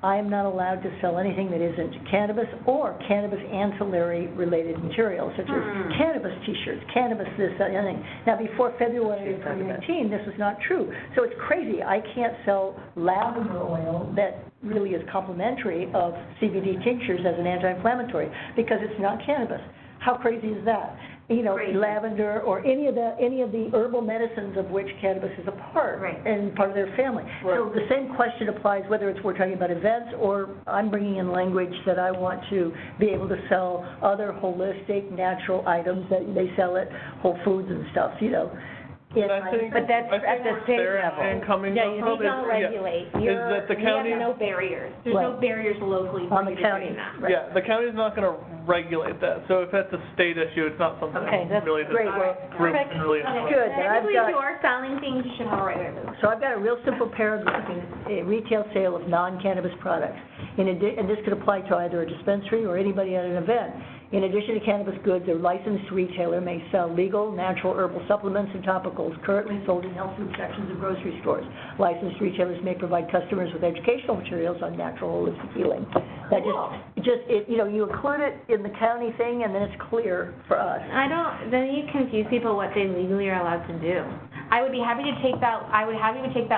I am not allowed to sell anything that isn't cannabis or cannabis ancillary related materials, such as cannabis T-shirts, cannabis this, that, anything. Now, before February of 2019, this was not true. So it's crazy. I can't sell lavender oil that really is complementary of CBD tinctures as an anti-inflammatory because it's not cannabis. How crazy is that? You know, lavender or any of the herbal medicines of which cannabis is a part and part of their family. So the same question applies whether it's we're talking about events or I'm bringing in language that I want to be able to sell other holistic, natural items that they sell at Whole Foods and stuff, you know. But that's at the state level. Yeah, you don't regulate. Is that the county? We have no barriers. There's no barriers locally for you to do that. Yeah, the county's not gonna regulate that, so if that's a state issue, it's not something that really the group can really influence. Good. Technically, if you are selling things, you should have a regular. So I've got a real simple paragraph in a retail sale of non-cannabis products. And this could apply to either a dispensary or anybody at an event. In addition to cannabis goods, a licensed retailer may sell legal, natural herbal supplements and topicals currently sold in health food sections of grocery stores. Licensed retailers may provide customers with educational materials on natural holistic healing. That you know, you include it in the county thing, and then it's clear for us. Then you confuse people what they legally are allowed to do. I would be happy to take that,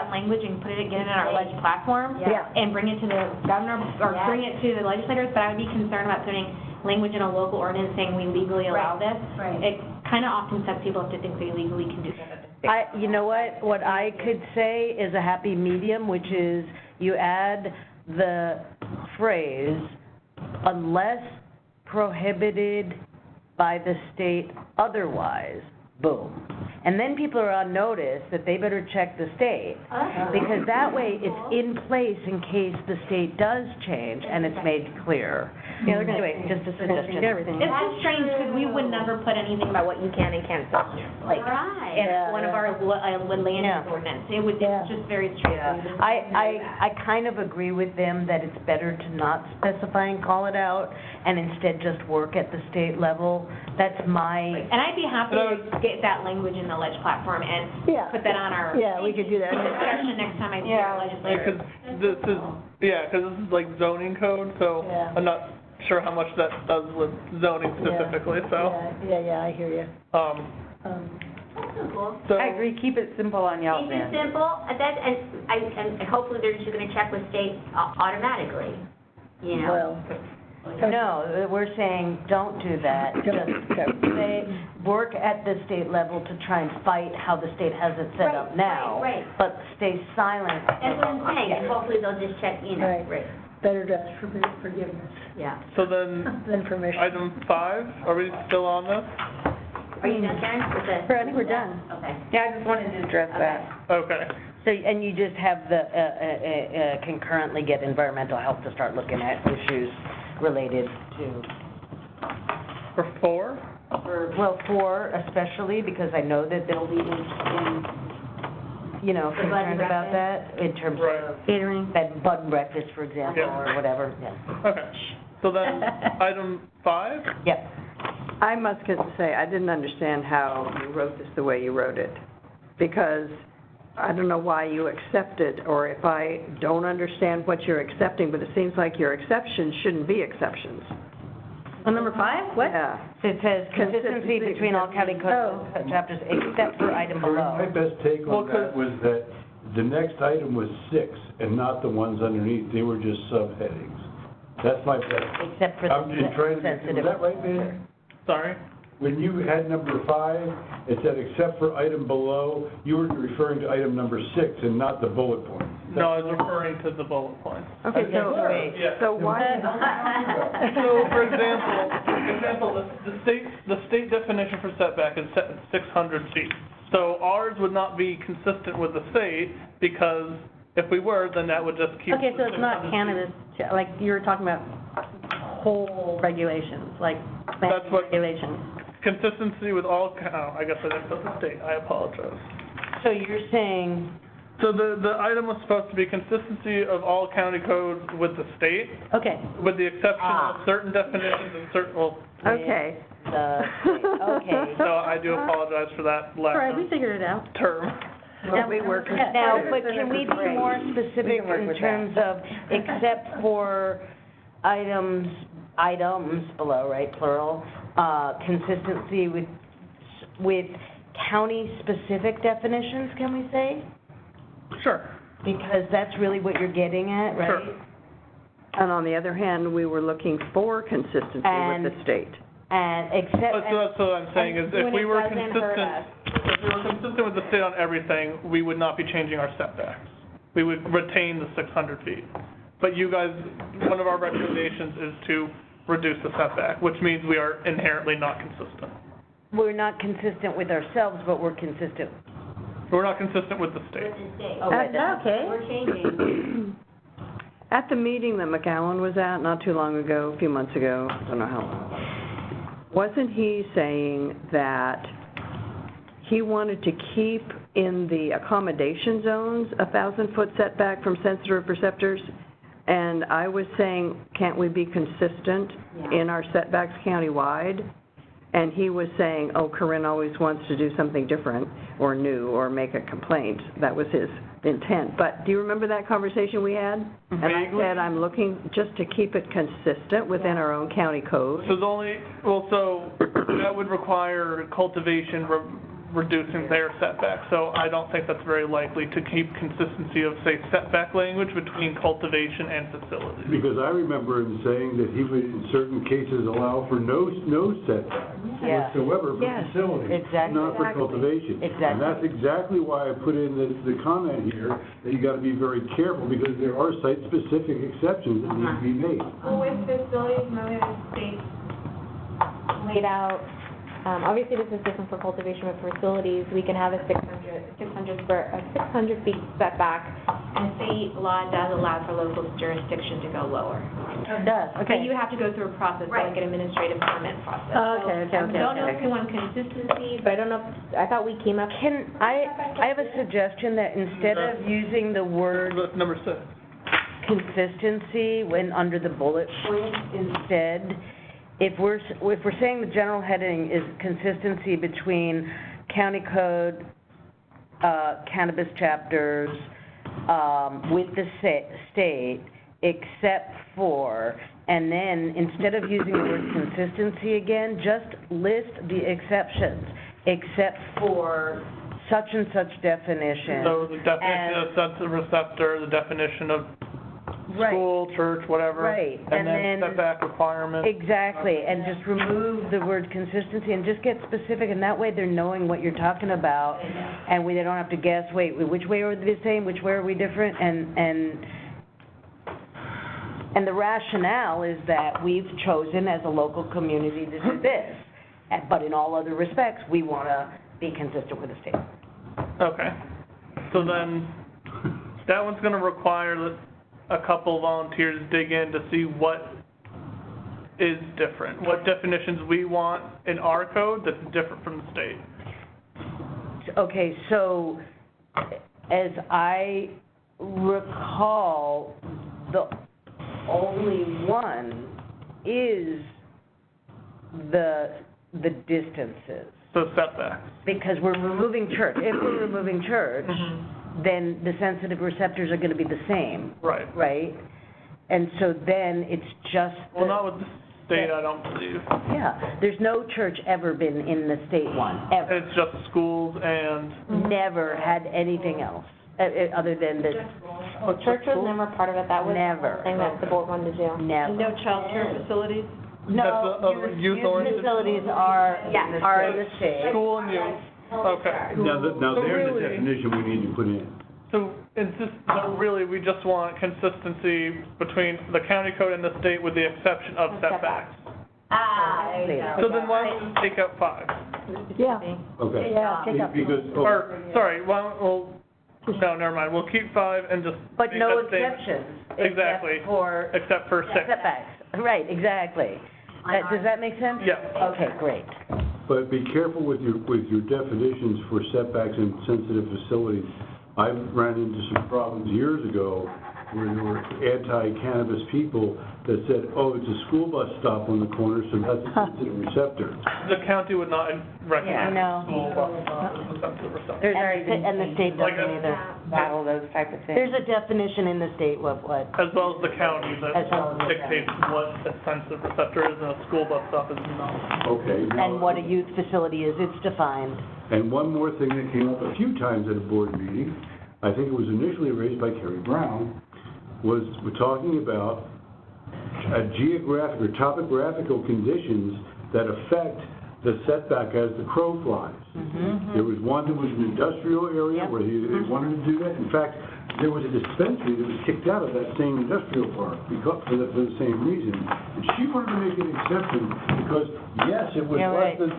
language and put it again in our ledge platform and bring it to the governor, or bring it to the legislators, but I would be concerned about putting language in a local ordinance saying we legally allow this. It kind of often sets people up to think they legally can do that. You know what I could say is a happy medium, which is you add the phrase, unless prohibited by the state otherwise, boom. And then people are on notice that they better check the state, because that way it's in place in case the state does change and it's made clear. Yeah, they're gonna, Anyway, just a suggestion. everything. It's just strange because we would never put anything about what you can and can't sell, like, in one of our land use ordinance. It's just very strange. I kind of agree with them that it's better to not specify and call it out, and instead just work at the state level. That's my... And I'd be happy to get that language in the ledge platform and put that on our... Yeah, we could do that. Discussion next time I see our legislators. Because this is like zoning code, so I'm not sure how much that does with zoning specifically, so. Yeah, I hear you. So, I agree, keep it simple on y'all's Keep it end. simple, and hopefully they're just gonna check with state automatically, you know? No, we're saying don't do that. Just say, work at the state level to try and fight how the state has it set up now. But stay silent. That's what I'm saying, and hopefully they'll just check, you know. Better to ask for forgiveness so then, than permission. item 5, are we still on this? Are you done, Karen, with the? I think we're done. Okay. Yeah, I just wanted to address that. Okay. So, and you just have the, concurrently get environmental health to start looking at issues related to... For 4? Well, 4 especially, because I know that they'll be concerned about that in terms of catering, bed and breakfast, for example, or whatever. Okay. So then, item 5? Yep. I must say, I didn't understand how you wrote this the way you wrote it, because I don't know why you accepted, or if I don't understand what you're accepting, but it seems like your exceptions shouldn't be exceptions. On number 5, what? Yeah. So it says consistency between all county code chapters except for item below. My best take on that was that the next item was 6 and not the ones underneath. They were just subheadings. That's my best. Except for I'm just trying to sensitive. was that right, man? Sorry? When you had number 5, it said except for item below, you were referring to item number 6 and not the bullet point. No, I was referring to the bullet points. Okay, so why? So, for example, the state definition for setback is set at 600 feet. So ours would not be consistent with the state, because if we were, then that would just keep... Okay, so it's not cannabis, like you were talking about whole regulations, like plant regulations. consistency with all, I guess I didn't put the state, I apologize. So you're saying, So the item was supposed to be consistency of all county codes with the state, Okay. with the exception of certain definitions and certain, well, Okay. okay. so I do apologize for that All right, lack we of figured it out. term. Well, we work. Now, but can we be more specific in terms of, except for items below, right, plural, consistency with county-specific definitions, can we say? Sure. Because that's really what you're getting at, right? Sure. And on the other hand, we were looking for consistency with the state. And except. So that's what I'm saying, is if when we it were doesn't hurt consistent, if we were consistent with the state on everything, we would not be changing our setbacks. We would retain the 600 feet. But you guys, one of our recommendations is to reduce the setback, which means we are inherently not consistent. We're not consistent with ourselves, but we're consistent. We're not consistent with the state. Okay. We're changing. At the meeting that McAllen was at not too long ago, a few months ago, I don't know how long, wasn't he saying that he wanted to keep in the accommodation zones a 1,000-foot setback from sensitive receptors? And I was saying, can't we be consistent in our setbacks countywide? And he was saying, oh, Corinne always wants to do something different or new or make a complaint. That was his intent. But do you remember that conversation we had? And I said, I'm looking just to keep it consistent within our own county code. So so that would require cultivation reducing their setback. So I don't think that's very likely to keep consistency of, say, setback language between cultivation and facilities. Because I remember him saying that he would, in certain cases, allow for no setback whatsoever for facilities, exactly. not for cultivation. Exactly. And that's exactly why I put in the comment here, that you gotta be very careful, because there are site-specific exceptions that need to be made. Well, with facilities, remember the state laid out, obviously this is different for cultivation, but for facilities, we can have a 600 feet setback, and state law does allow for local jurisdiction to go lower. It does, But you have to go through a process, like an administrative permit process. Okay. I don't know if you want consistency, but I don't know, I thought we came up. I have a suggestion that instead of using the word Number 6. consistency when under the bullet point, instead, if we're saying the general heading is consistency between county code, cannabis chapters, with the state, except for, and then instead of using the word consistency again, just list the exceptions, except for such and such definition. So the definition of sensitive receptor, the definition of school, church, whatever. Right. And then setback requirement. Exactly, and just remove the word consistency and just get specific, and that way they're knowing what you're talking about, and they don't have to guess, wait, which way are we the same, which way are we different, and the rationale is that we've chosen as a local community to do this, but in all other respects, we want to be consistent with the state. Okay. So then, that one's gonna require that a couple volunteers dig in to see what is different, what definitions we want in our code that's different from the state. Okay, so as I recall, the only one is the distances. So setbacks. Because we're removing church. If we're removing church, then the sensitive receptors are gonna be the same. Right. Right? And so then it's just. Well, not with the state, I don't believe. Yeah, there's no church ever been in the state one, ever. It's just schools and. Never had anything else, other than the. Church was never part of it, that was Never. the thing that the board wanted to do. Never. No child care facilities? No, That's youth oriented. facilities are in the state. School and youth. Okay. Now, So there's a really- definition we need to put in. So really, we just want consistency between the county code and the state with the exception of setbacks. There you go. So then why don't we just take out 5? Yeah. Okay. Yeah, take out. Because, Or, sorry, no, never mind, we'll keep 5 and just. But make no that statement. exceptions. Exactly. Except for 6. setbacks. Right, exactly. Does that make sense? Yeah. Okay, great. But be careful with your definitions for setbacks in sensitive facilities. I ran into some problems years ago where there were anti-cannabis people that said, oh, it's a school bus stop on the corner, so that's a sensitive receptor. The county would not recognize No. school bus stop as a sensitive receptor. There's already been And the state Like doesn't either. battle those type of things. There's a definition in the state of what, As well as the county that As well as the dictates what a sensitive receptor is, and a school bus stop is not. Okay. now- and what a youth facility is, it's defined. And one more thing that came up a few times at a board meeting, I think it was initially raised by Kerry Brown, was we're talking about geographic or topographical conditions that affect the setback as the crow flies. There was one that was an industrial area where they wanted to do that. In fact, there was a dispensary that was kicked out of that same industrial park because, for the same reason. And she wanted to make an exception because, yes, it was less than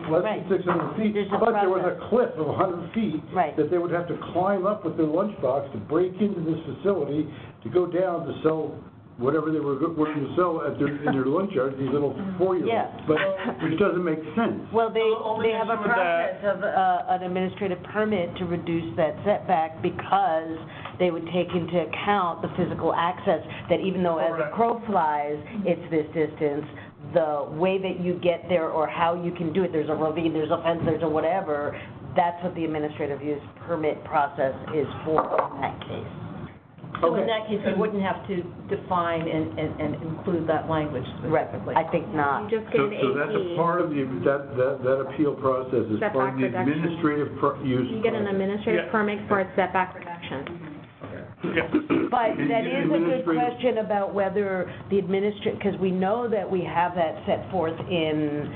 600 feet, There's a but there was a process. cliff of 100 feet Right. that they would have to climb up with their lunchbox to break into this facility to go down to sell whatever they were wanting to sell at in their lunch yard, these little 4-year-olds. Yeah. But, which doesn't make sense. Well, they only have a issue with process of an administrative permit to reduce that setback because they would take into account the physical access, that even though as a Correct. crow flies, it's this distance, the way that you get there or how you can do it, there's a ravine, there's a fence, there's a whatever, that's what the administrative use permit process is for in that case. So in that case, you wouldn't have to define and include that language specifically. I think not. You just get So, an so that's a AP. part of that appeal process is part of the Setback reduction. administrative use. You get an administrative Yeah. permit for a setback reduction. Yeah. But And that you is a good administrative- question about whether the because we know that we have that set forth in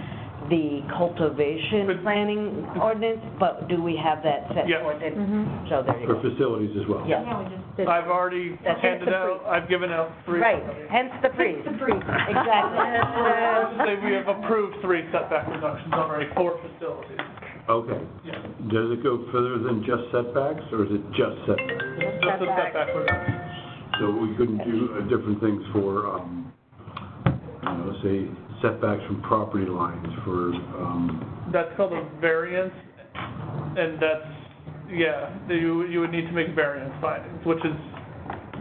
the cultivation But- planning ordinance, but do we have that set Yes. forth in? So there you For go. facilities as well. Yeah. Yeah, we just did. I've already That's handed the out, I've given out 3. Right, hence the freeze. Exactly. Say we have approved 3 setback reductions already for facilities. Okay. Yeah. Does it go further than just setbacks, or is it just setbacks? Just a setback reduction. So we couldn't do different things for, say setbacks from property lines for, That's called a variance, and that's, you would need to make variance findings, which is,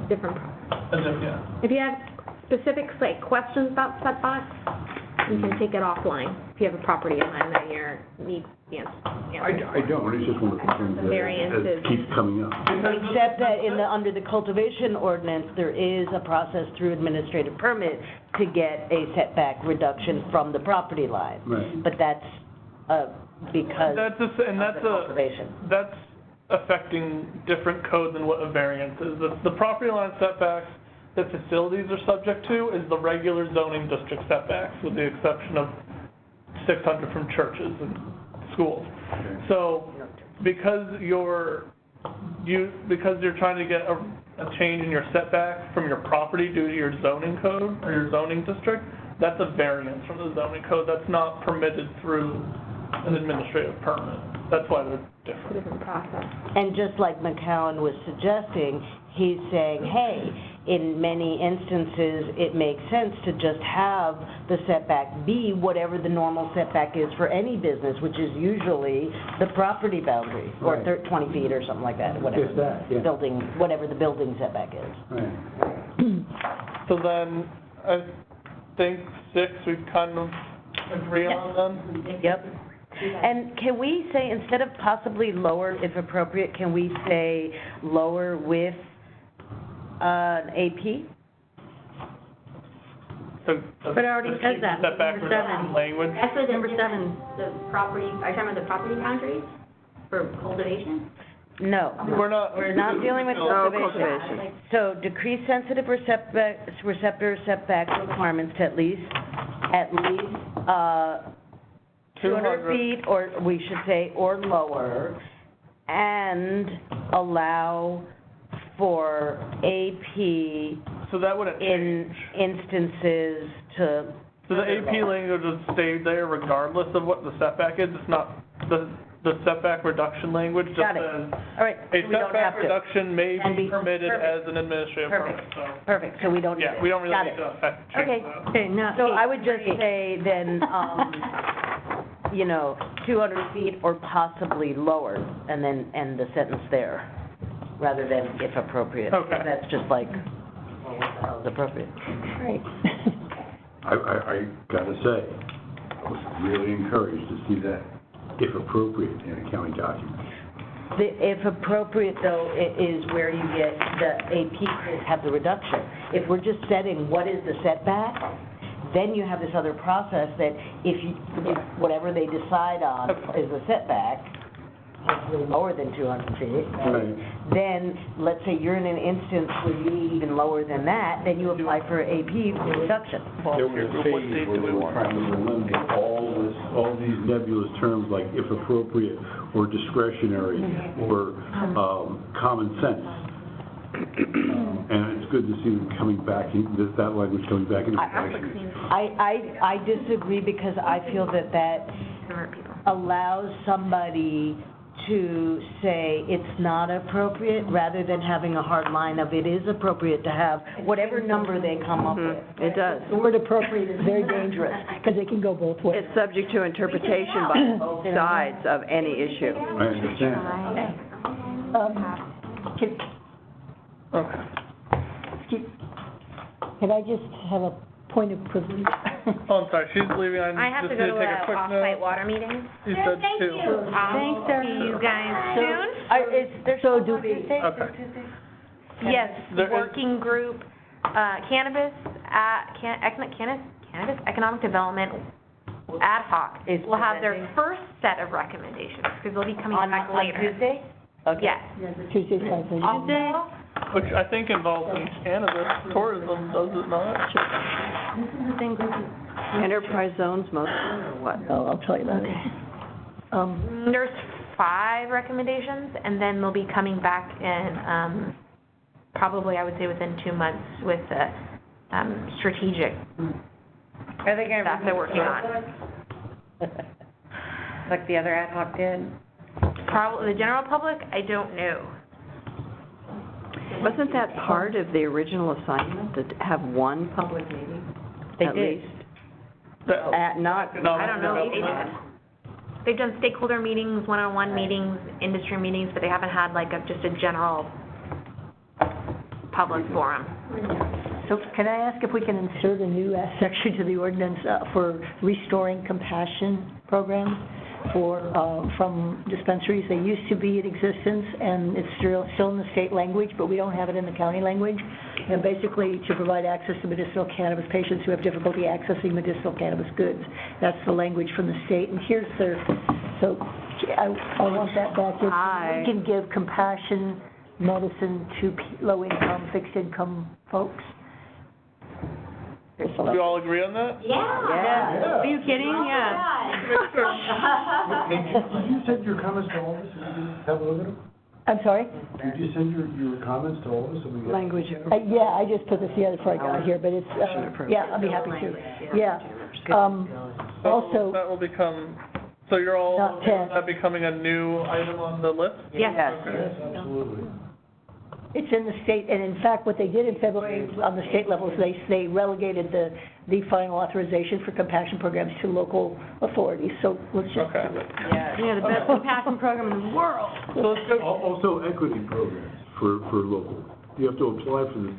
Different. yeah. If you have specific, like, questions about setbacks, you can take it offline. If you have a property line that needs the answer. I don't, it's just one of the things that Variances. keeps coming up. Except that under the cultivation ordinance, there is a process through administrative permit to get a setback reduction from the property line. Right. But that's, because That's of the cultivation. that's affecting different code than what a variance is. The property line setbacks that facilities are subject to is the regular zoning district setbacks, with the exception of 600 from churches and schools. So, because you're trying to get a change in your setback from your property due to your zoning code or your zoning district, that's a variance from the zoning code. That's not permitted through an administrative permit. That's why they're different. Different process. And just like McCowan was suggesting, he's saying, hey, in many instances, it makes sense to just have the setback be whatever the normal setback is for any business, which is usually the property boundary, or Right. 20 feet or something like that, whatever. If that, yeah. Building, whatever the building setback is. Right. So then, I think 6 we kind of agree on then? Yep. And can we say, instead of possibly lower, if appropriate, can we say lower with an AP? So, But it already says that, setback number reduction 7. language. Actually, Number 7. The property, are you talking about the property boundaries for cultivation? No. We're not dealing with No, cultivation. cultivation. So decrease sensitive receptor setback requirements to at least 200 feet, or we should say, or lower, and allow for AP So that wouldn't in change. instances to. So the AP language would stay there regardless of what the setback is. It's not, the setback reduction language just Got it. says, All right, a so we don't have setback to. reduction may And be be- permitted perfect. as an administrative permit, Perfect. so. Perfect, so we don't need it. Yeah, we don't really Got need it. to affect, Okay. change that. Okay, now, So I would just say then, you know, 200 feet or possibly lower, and then end the sentence there, rather than if appropriate. Okay. That's just like, well, what the hell is appropriate? Right. I gotta say, I was really encouraged to see that, if appropriate, in a county document. The, if appropriate, though, is where you get the AP to have the reduction. If we're just setting what is the setback, then you have this other process that if whatever they decide on is the setback, hopefully lower than 200 feet, Right. then let's say you're in an instance where you need even lower than that, then you apply for AP for reduction. There was a phase where they were trying to eliminate all these nebulous terms like if appropriate, or discretionary, or common sense. And it's good to see them coming back, that language coming back into action. I disagree because I feel that allows somebody to say it's not appropriate rather than having a hard line of it is appropriate to have whatever number they come up with. It does. The word appropriate is very dangerous, because it can go both ways. It's subject to interpretation by both sides of any issue. I understand. Can I just have a point of privilege? Oh, I'm sorry, she's leaving, I have to go to an off-site water meeting. You said two. Thanks, Sarah. See you guys soon. So do we. Okay. Yes, There is- working group, Cannabis, Cannabis Economic Development Ad Hoc Is will have their presenting. first set of recommendations, because they'll be coming On back later. Tuesday? Okay. Yes. Tuesday's my thing. Also, Which I think involves some cannabis tourism, does it not? This is the thing, Enterprise zones mostly, or what? Oh, I'll tell you that. there's 5 recommendations, and then they'll be coming back in, probably, I would say, within 2 months with the, strategic Are they gonna? stuff they're working on. Like the other ad hoc did? Probably, the general public, I don't know. Wasn't that part of the original assignment, to have one public meeting? They At did. least? Not, I don't know, they've done stakeholder meetings, one-on-one meetings, industry meetings, but they haven't had like just a general public forum. So can I ask if we can insert a new section to the ordinance for restoring compassion programs for, from dispensaries? They used to be in existence, and it's still in the state language, but we don't have it in the county language. And basically, to provide access to medicinal cannabis patients who have difficulty accessing medicinal cannabis goods. That's the language from the state, and here's their, so I want that back in. We can give compassion medicine to low-income, fixed-income folks. Do you all agree on that? Yeah. Are you kidding? Yeah. Did you send your comments to all of us, so we can have a look at them? I'm sorry? Did you send your comments to all of us, so we can? Language. Yeah, I just put this together before I got here, but it's, yeah, I'll be happy to. Yeah. Also, That will become, so you're all, Not 10. that becoming a new item on the list? Yes. Okay. Absolutely. it's in the state, and in fact, what they did in February on the state level is they relegated the final authorization for compassion programs to local authorities, so let's just Okay. do it. Yeah, the best compassion program in the world. So let's go, Also equity programs for local. You have to apply for this.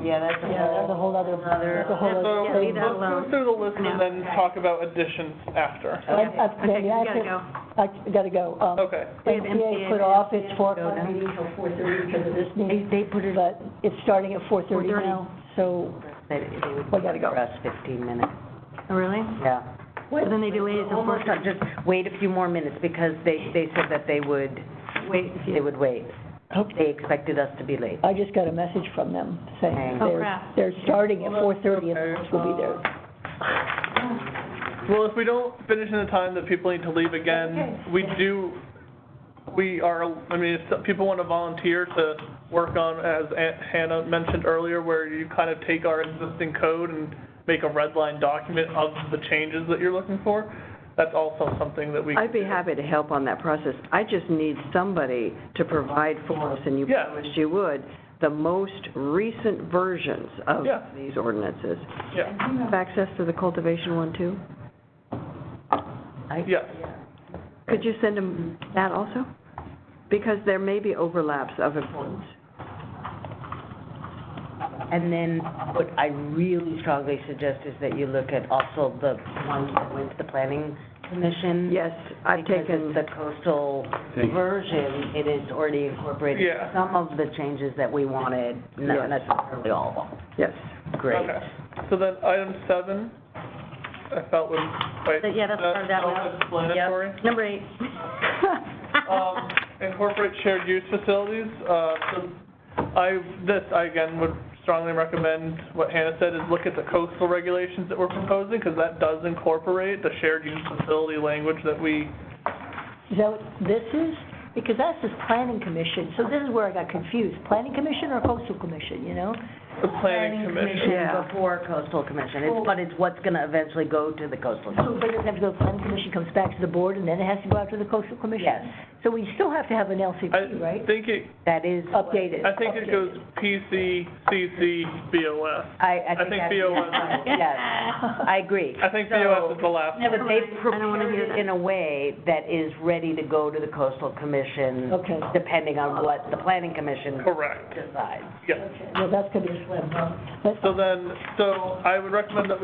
yeah, that's Yeah, that's a whole other, that's a whole so other Yeah, thing. leave that let's go alone. through the list and then talk about additions after. Okay, you gotta go. I gotta go. Okay. We have MTA put MTA off its 4 go down. meeting till 4:30 because of this meeting, They put it, but it's starting at 4:30 4:30. now, so they would We gotta go. for us 15 minutes, Oh, really? yeah. So then they delayed it till Almost, 4:30. just wait a few more minutes, because they said that they would wait. Okay. They expected us to be late. I just got a message from them saying Oh, crap. they're starting at 4:30 and Okay. we'll be there. Well, if we don't finish in the time that people need to leave again, if people want to volunteer to work on, as Hannah mentioned earlier, where you kind of take our existing code and make a red line document of the changes that you're looking for, that's also something that we can I'd be do. happy to help on that process. I just need somebody to provide for us, and you Yeah. promised you would, the most recent versions of Yeah. these ordinances. Yeah. Do you have access to the cultivation one, too? Yes. Could you send them that also? Because there may be overlaps of importance. And then what I really strongly suggest is that you look at also the ones that went to the planning commission. Yes, I've taken, Because it's the coastal version, it is already incorporated Yeah. some of the changes that we wanted, not Yes. necessarily all of them. yes. Great. Okay. So then item 7, I felt was quite Yeah, that's part of that one. self-explanatory. Number 8. Incorporate shared use facilities. So I again would strongly recommend what Hannah said, is look at the coastal regulations that we're proposing, because that does incorporate the shared use facility language that we, Is that what this is? Because that says planning commission, so this is where I got confused. Planning commission or coastal commission, you know? the planning commission. Yeah. Before coastal commission, but it's what's gonna eventually go to the coastal So commission. it doesn't have to go, planning commission comes back to the board, and then it has to go out to the coastal commission? Yes, So we still have to have an LCP, I right? think it, that is. Updated. I think it goes PC, CC, BOS. I I think that's- BOS. Yes, I agree. I think BOS is the last But one. they've I don't wanna prepared hear it that. in a way that is ready to go to the coastal commission. Okay. Depending on what the planning commission Correct. decides. Yes. Well, that's gonna be a slam dunk. So I would recommend that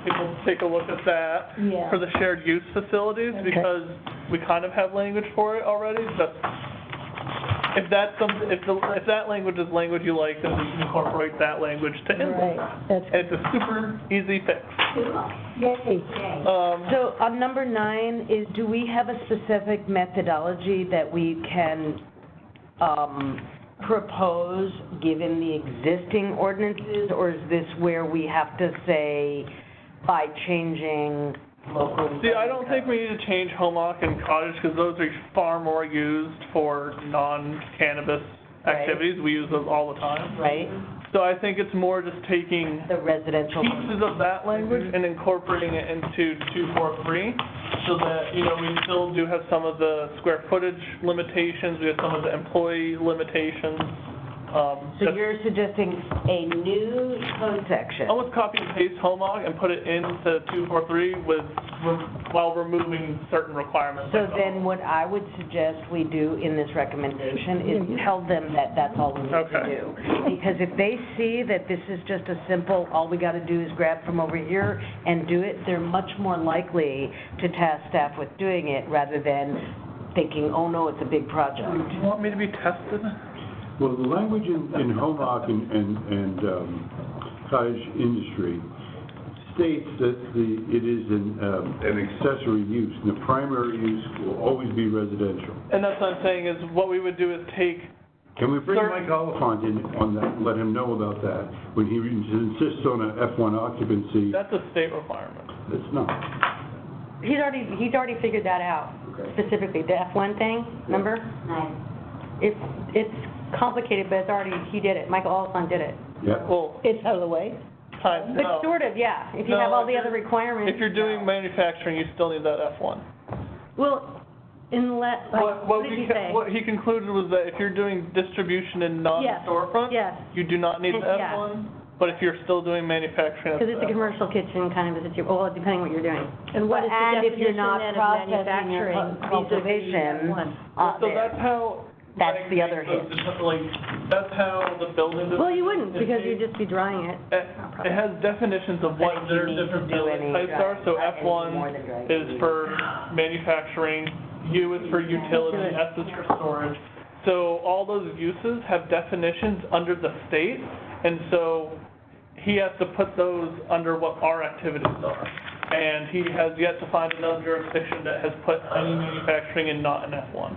people take a look at that Yeah. for the shared use facilities, Okay. because we kind of have language for it already. Just if that language is language you like, then we can incorporate that language to inland. Right, that's, It's a super easy fix. yay. So on number 9 is, do we have a specific methodology that we can, propose, given the existing ordinances, or is this where we have to say, by changing local? See, I don't think we need to change Homock and Cottage, because those are far more used for non-cannabis activities. We use those all the time. Right, So I think it's more just taking the residential. pieces of that language and incorporating it into 243, so that, we still do have some of the square footage limitations, we have some of the employee limitations. So you're suggesting a new code section? Almost copy and paste Homock and put it into 243 while removing certain requirements. So like then what I would suggest we do in this recommendation is tell them that that's all we need to Okay. do. Because if they see that this is just a simple, all we gotta do is grab from over here and do it, they're much more likely to task staff with doing it rather than thinking, oh no, it's a big project. Do you want me to be tested? Well, the language in Homock and cottage industry states that it is an accessory use, and the primary use will always be residential. And that's what I'm saying, is what we would do is take, Can we bring Certain- Mike Oliphant in on that, and let him know about that, when he insists on a F1 occupancy? that's a state requirement. It's not. He's already figured that out, Okay. specifically, the F1 thing, remember? Nice. It's complicated, but he did it, Michael Oliphant did it. Yeah. Well, It's out of the way. But sort of, yeah, if you No, have all the if other you're- requirements. if you're doing manufacturing, you still need that F1. Well, unless, what did he say? What he concluded was that if you're doing distribution in Yes, non-storefront, yes. you do not need the Yeah. F1, but if you're still doing manufacturing, Because that's it's a the F1. commercial kitchen, kind of, well, depending what you're doing. And what is the And if you're definition not then of processing your manufacturing cultivation, vis-a-vis So there. that's how. That's the other Like, that's how the building. Well, you wouldn't, is because made. you'd just be drying it. It has definitions of what But if their you need to different do building any types are, so dry- any more F1 than dry is for manufacturing, U is for utility, S is for storage. So all those uses have definitions under the state, and so he has to put those under what our activities are. And he has yet to find another jurisdiction that has put any manufacturing in not an F1.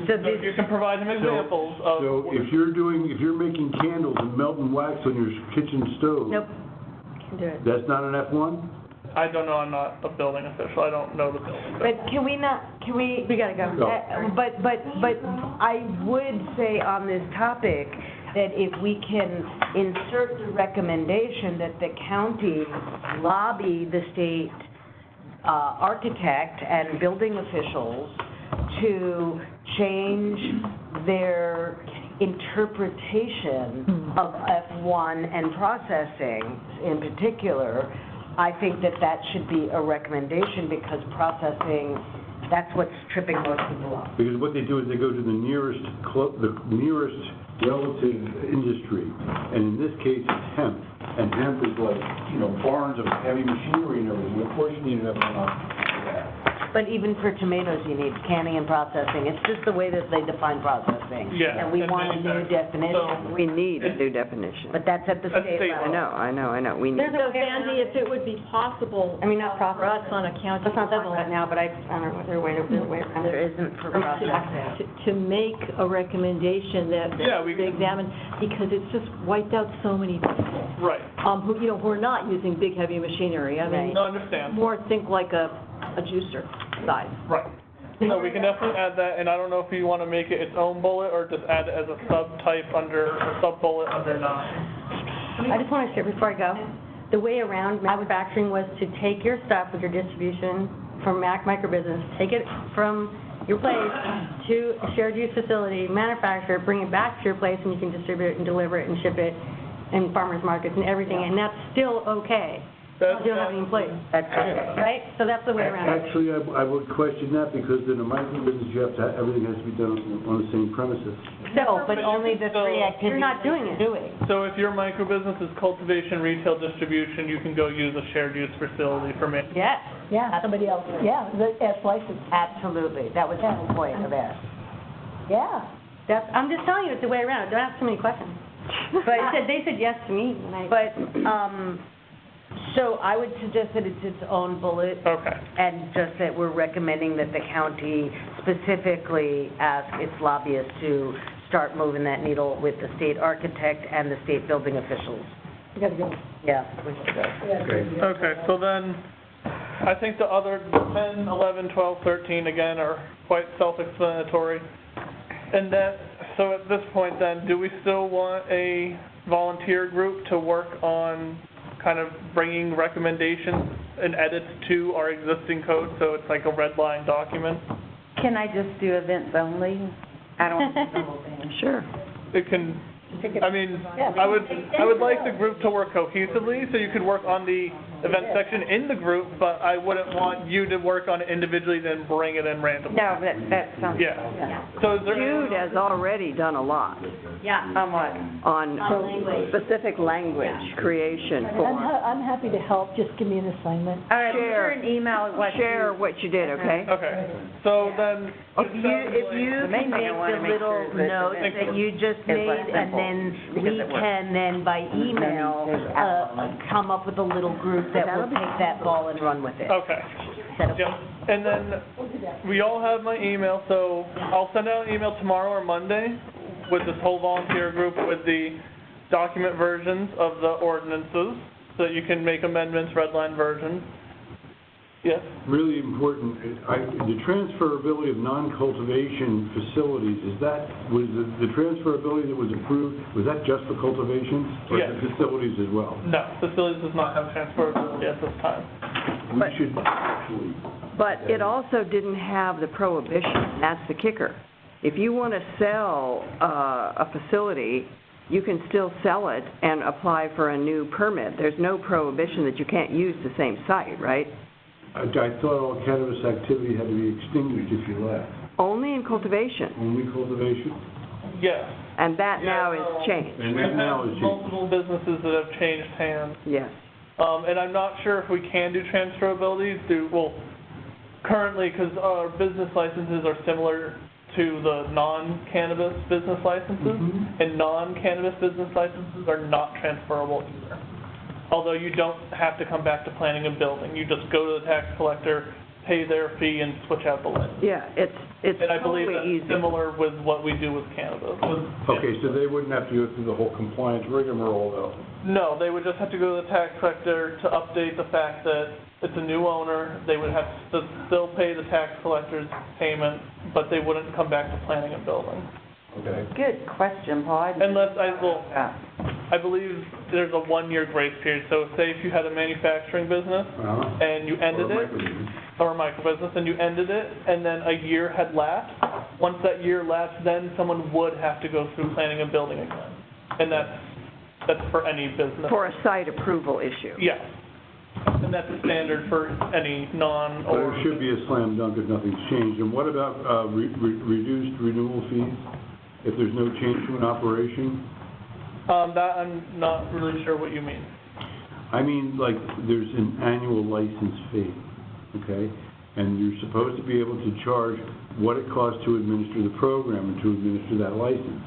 So So you can provide him examples of. So if you're making candles and melting wax on your kitchen stove. Nope, can't do it. That's not an F1? I don't know, I'm not a building official, I don't know the building. But can we, We gotta go. Go. but I would say on this topic that if we can insert the recommendation that the county lobby the state architect and building officials to change their interpretation of F1 and processing in particular, I think that that should be a recommendation because processing, that's what's tripping most people up. Because what they do is they go to the nearest relative industry, and in this case, it's hemp. And hemp is like, barns of heavy machinery and everything. Of course you need to have enough for that. But even for tomatoes, you need canning and processing. It's just the way that they define processing. Yeah, And we and want a new definition. We need a new definition. But that's at the state level. I know, we need. So Sandy, if it would be possible, I mean, not for process. us on a county Let's not talk level, about it now, but I don't know, there's a way around There it. isn't for processing. to make a recommendation that Yeah, we they can- examine, because it's just wiped out so many people, Right. who, who are not using big, heavy machinery. I mean, No, I understand. more think like a juicer size. Right. So we can definitely add that, and I don't know if you want to make it its own bullet or just add it as a subtype under, or sub-bullet under 9. I just want to share before I go, the way around manufacturing was to take your stuff with your distribution from microbusiness, take it from your place to a shared use facility, manufacture it, bring it back to your place, and you can distribute it and deliver it and ship it in farmers markets and everything, and that's still okay. You don't have any in place, That's it. right? So that's the way around it. Actually, I would question that because in a micro business, everything has to be done on the same premises. No, but only the three You're activities. You're not doing it. So if your micro business is cultivation, retail, distribution, you can go use a shared use facility for me. Yes. Yeah, somebody else, as licensed, Absolutely. That was the whole point of that. yeah. That's, I'm just telling you, it's the way around. Don't ask too many questions. But, They said yes to me when I. but, so I would suggest that it's its own bullet. Okay. And just that we're recommending that the county specifically ask its lobbyists to start moving that needle with the state architect and the state building officials. You gotta go. Yeah, we should go. Okay, so then, I think the other 10, 11, 12, 13, again, are quite self-explanatory. And that, so at this point then, do we still want a volunteer group to work on kind of bringing recommendations and edits to our existing code, so it's like a red line document? Can I just do events only? I don't want to do the whole thing. Sure. It can, I mean, I would like the group to work cohesively, so you could work on the event section in the group, but I wouldn't want you to work on it individually, then bring it in randomly. No, that sounds. Yeah. So is there? Jude has already done a lot Yeah. On what? on language. specific language creation for, I'm happy to help, just give me an assignment. All right, Share. an email of what share what you did, okay? Okay, so then. If you The main can thing I make wanna the make little sure is that notes the that you just is made, less and simple, then because we it works. can then by email, come up with a little group that will take that ball and run with it. Okay. Is that okay? Yep. And then, we all have my email, so I'll send out an email tomorrow or Monday with this whole volunteer group with the document versions of the ordinances, so that you can make amendments, redline versions. Yes? Really important, the transferability of non-cultivation facilities, was the transferability that was approved, was that just for cultivation? Or Yes. the facilities as well? No, facilities does not have transferability at this time. We should actually. But it also didn't have the prohibition, that's the kicker. If you want to sell a facility, you can still sell it and apply for a new permit. There's no prohibition that you can't use the same site, right? I thought all cannabis activity had to be extinguished if you left. Only in cultivation, Only cultivation? Yes. and that now Yeah, is changed. And We've that now had is changed. multiple businesses that have changed hands. Yes. And I'm not sure if we can do transferability currently, because our business licenses are similar to the non-cannabis business licenses, and non-cannabis business licenses are not transferable either. Although you don't have to come back to planning and building, you just go to the tax collector, pay their fee, and switch out the license. Yeah, it's And I believe totally that's easy. similar with what we do with cannabis. Okay, so they wouldn't have to go through the whole compliance rigmarole, though? No, they would just have to go to the tax collector to update the fact that it's a new owner. They would have to still pay the tax collector's payment, but they wouldn't come back to planning and building. Okay. Good question, Paul. Unless I believe there's a 1-year grace period. So say if you had a manufacturing business and you ended it, or a micro business, and you ended it, and then a year had lapsed, once that year lapsed, then someone would have to go through planning and building again. And that's for any business. For a site approval issue. Yes. And that's a standard for any non But or... it should be a slam dunk if nothing's changed. And what about reduced renewal fees if there's no change to an operation? That I'm not really sure what you mean. I mean, like, there's an annual license fee, okay? And you're supposed to be able to charge what it costs to administer the program and to administer that license.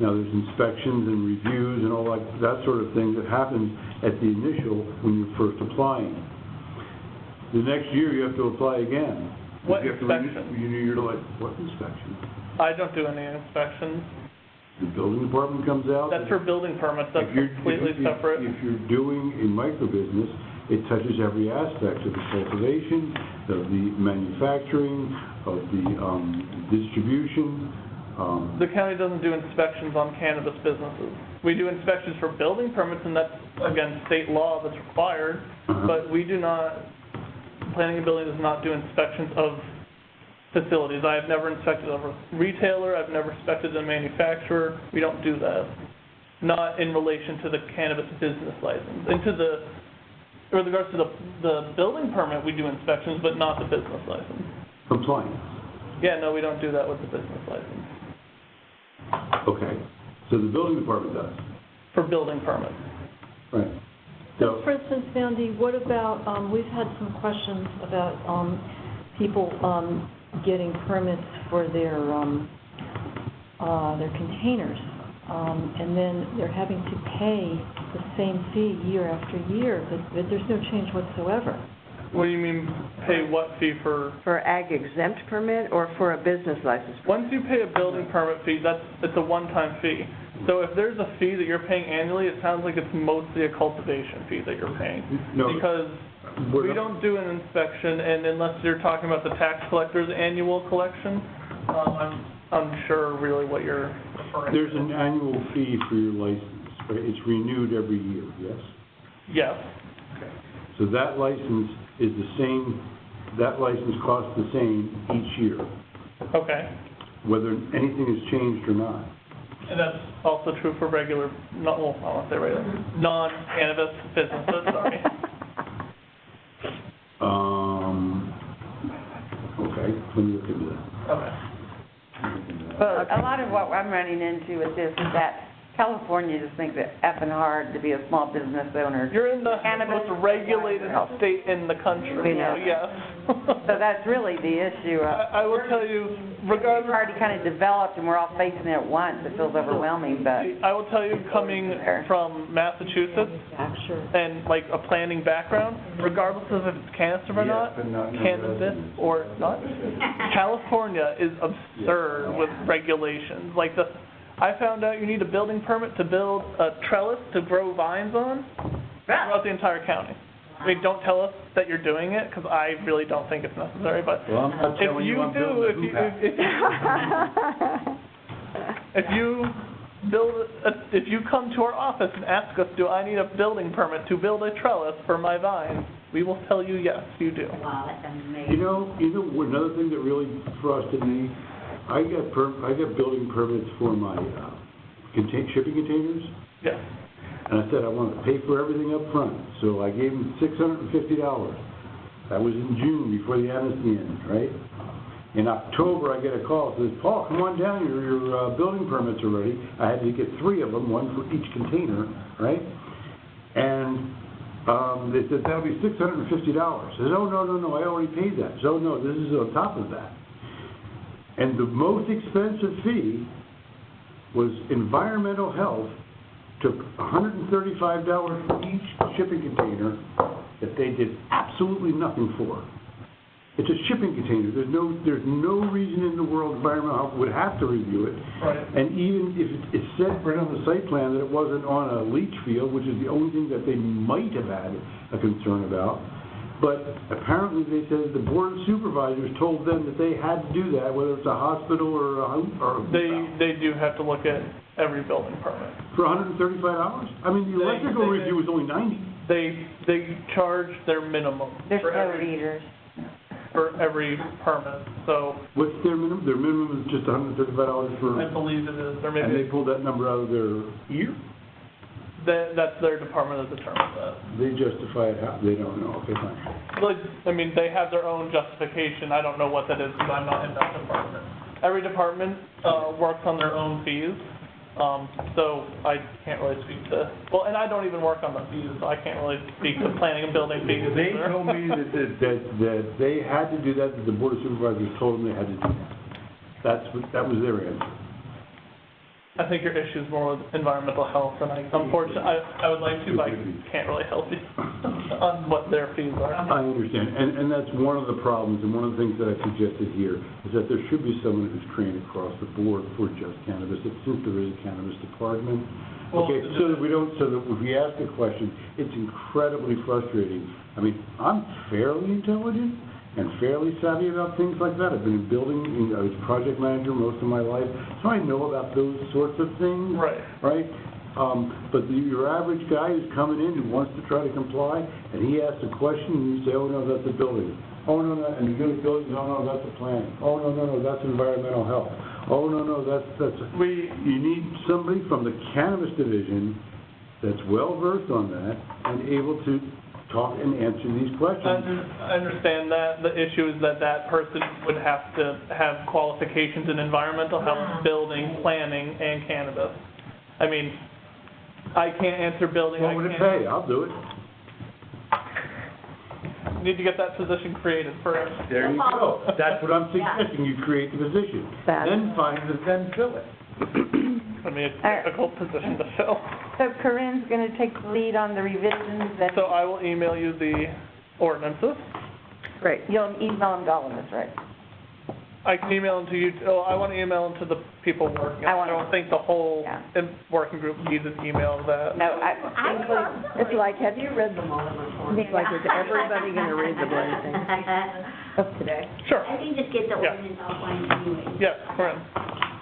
Now, there's inspections and reviews and all that sort of thing that happens at the initial when you're first applying. The next year, you have to apply again. What you have inspection? To renew your license. What inspection? I don't do any inspections. The building department comes out. That's for building permits, that's completely separate. If you're doing a micro-business, it touches every aspect of the cultivation, of the manufacturing, of the distribution. The county doesn't do inspections on cannabis businesses. We do inspections for building permits, and that's, again, state law that's required, but we do not, planning and building does not do inspections of facilities. I have never inspected a retailer, I've never inspected a manufacturer. We don't do that. Not in relation to the cannabis business license. With regards to the building permit, we do inspections, but not the business license. Compliance. Yeah, no, we don't do that with the business license. Okay. So the building department does. For building permits. Right. So, for instance, Mandy, what about, we've had some questions about people getting permits for their containers, and then they're having to pay the same fee year after year, but there's no change whatsoever. What do you mean, pay what fee for? For ag exempt permit or for a business license? Once you pay a building permit fee, it's a one-time fee. So if there's a fee that you're paying annually, it sounds like it's mostly a cultivation fee that you're paying. No. Because we don't do an inspection, and unless you're talking about the tax collector's annual collection, I'm unsure really what you're referring to. There's an annual fee for your license, right? It's renewed every year, yes? Yes. Okay. So that license is the same, that license costs the same each year, Okay. whether anything has changed or not. And that's also true for regular, I won't say regular, non-cannabis businesses, sorry. Okay, let me look into that. Okay. Well, a lot of what I'm running into with this is that California just makes it effing hard to be a small business owner. You're in the Cannabis most regulated state in the country, We know. yes. So that's really the issue. I will tell you, It's regardless, already kind of developed and we're all facing it at once. It feels overwhelming, but I will tell you, coming from Massachusetts and like a planning background, regardless of if it's cannabis or not, but not cannabis or not, California is absurd with regulations. Like I found out you need a building permit to build a trellis to grow vines on throughout the entire county. I mean, don't tell us that you're doing it, because I really don't think it's necessary, but Well, I'm not telling you I'm building a hoop house. if you come to our office and ask us, do I need a building permit to build a trellis for my vines, we will tell you yes, you do. Wow, that's amazing. You know, another thing that really frosted me, I got building permits for my shipping containers. Yes. And I said I want to pay for everything up front, so I gave them $650. That was in June, before the amnesty ended, right? In October, I get a call, it says, Paul, come on down, your building permits are ready. I had to get 3 of them, one for each container, right? And they said, that'll be $650. I said, oh, no, I already paid that. So, no, this is on top of that. And the most expensive fee was environmental health, took $135 for each shipping container that they did absolutely nothing for. It's a shipping container. There's no reason in the world environmental health would have to review it. Right. And even if it said right on the site plan that it wasn't on a leach field, which is the only thing that they might have had a concern about, but apparently they said the board of supervisors told them that they had to do that, whether it's a hospital or a They do have to look at every building permit. For $135? I mean, the electrical review was only $90. They charge their minimum. they're for slow every- readers. For every permit, so What's their minimum? Their minimum is just $135 for, I believe it is, or and they maybe, pulled that number out of their ear? That's their department that determines that. They justify it how, they don't know, okay, fine. Like, I mean, they have their own justification, I don't know what that is, because I'm not in that department. Every department, works on their own fees, so I can't really speak to, well, and I don't even work on the fees, so I can't really speak to planning and building fees They either. told me that they had to do that the Board of Supervisors told them they had to do that. That was their answer. I think your issue is more with environmental health, and unfortunately, I would like to, but I can't really help you on what their fees are. I understand, and that's one of the problems, and one of the things that I suggested here is that there should be someone who's trained across the board for just cannabis, since there is a cannabis department. Okay, so that if we ask a question, it's incredibly frustrating. I mean, I'm fairly intelligent and fairly savvy about things like that. I've been in building, I was project manager most of my life, so I know about those sorts of things. Right. Right? But your average guy who's coming in who wants to try to comply, and he asks a question, and you say, oh, no, that's a building. Oh, no, no, and you go to building, no, that's a planning. Oh, no, that's environmental health. Oh, no, that's you need somebody from the cannabis division that's well-versed on that and able to talk and answer these questions. I understand that. The issue is that person would have to have qualifications in environmental health, building, planning, and cannabis. I mean, I can't answer building. What would it pay? I'll do it. Need to get that position created first. There you go. That's what I'm suggesting. You create the position. Then fill it. I mean, it's a difficult position to fill. So Corinne's going to take the lead on the revisions, and So I will email you the ordinances. Great. you'll email them to all of us, right? I can email them to you, I want to email them to the people working. I don't think the whole working group needs an email of that. No, It's like, have you read the Mueller report? It's like, is everybody gonna read the bloody thing of today? Sure. I can just get the ordinance offline anyway. Yeah, correct.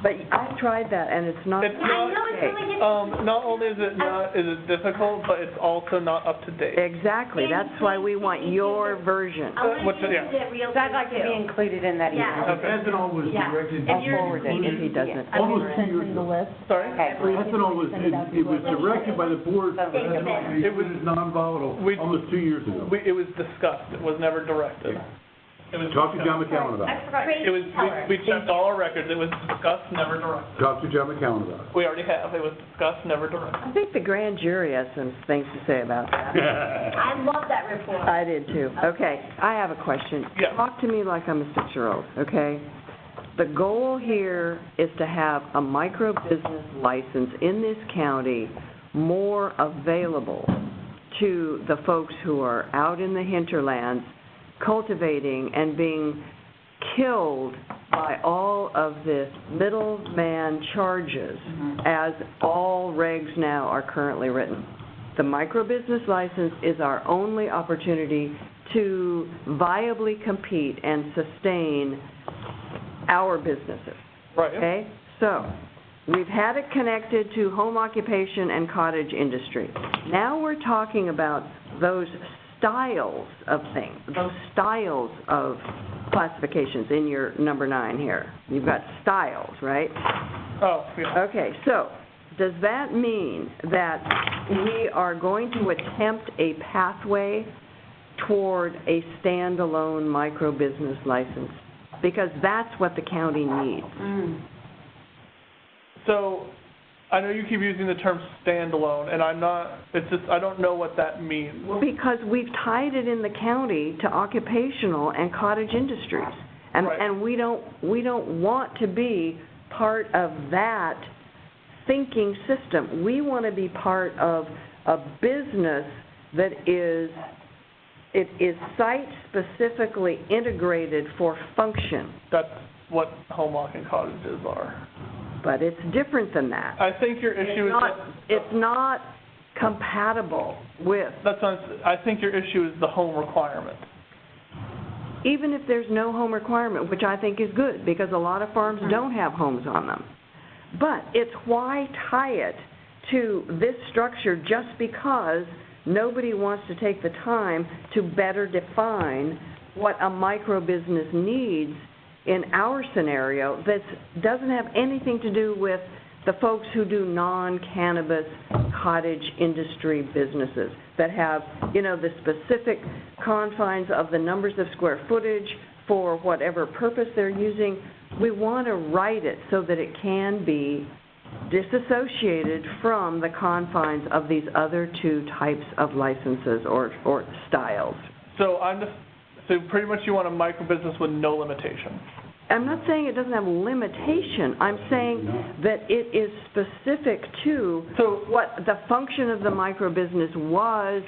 But I've tried that, and it's not. It's not, not only is it difficult, but it's also not up to date. Exactly, that's why we want your version. I'd like to be included in that email. Ethanol was directed. I'll forward it if he doesn't. Almost 2 years ago. Sorry? Ethanol was, it was directed by the board, it was non-volatile, almost 2 years ago. It was discussed, it was never directed. It was Talk to John McCallum about it. It was, we checked all our records, it was discussed, never directed. Talk to John McCallum about it. We already have, it was discussed, never directed. I think the grand jury has some things to say about that. I love that report. I did too. Okay, I have a question. Yeah. Talk to me like I'm a 6-year-old, okay? The goal here is to have a micro business license in this county more available to the folks who are out in the hinterlands cultivating and being killed by all of this middleman charges as all regs now are currently written. The micro business license is our only opportunity to viably compete and sustain our businesses. Right. Okay? So, we've had it connected to home occupation and cottage industry. Now we're talking about those styles of things, those styles of classifications in your number 9 here. You've got styles, right? Oh, yeah. Okay, so does that mean that we are going to attempt a pathway toward a standalone micro business license? Because that's what the county needs. So, I know you keep using the term standalone, and I'm not, it's just, I don't know what that means. Because we've tied it in the county to occupational and cottage industries. And, and we don't want to be part of that thinking system. We want to be part of a business that is site-specifically integrated for function. That's what home walk-in cottages are. But it's different than that. I think your issue is that it's not compatible with. That's not, I think your issue is the home requirement. Even if there's no home requirement, which I think is good, because a lot of farms don't have homes on them. But it's why tie it to this structure just because nobody wants to take the time to better define what a micro business needs in our scenario that doesn't have anything to do with the folks who do non-cannabis cottage industry businesses that have, the specific confines of the numbers of square footage for whatever purpose they're using, we want to write it so that it can be disassociated from the confines of these other two types of licenses or styles. So so pretty much you want a micro-business with no limitation. I'm not saying it doesn't have limitation. I'm saying that it is specific to what the function of the micro-business was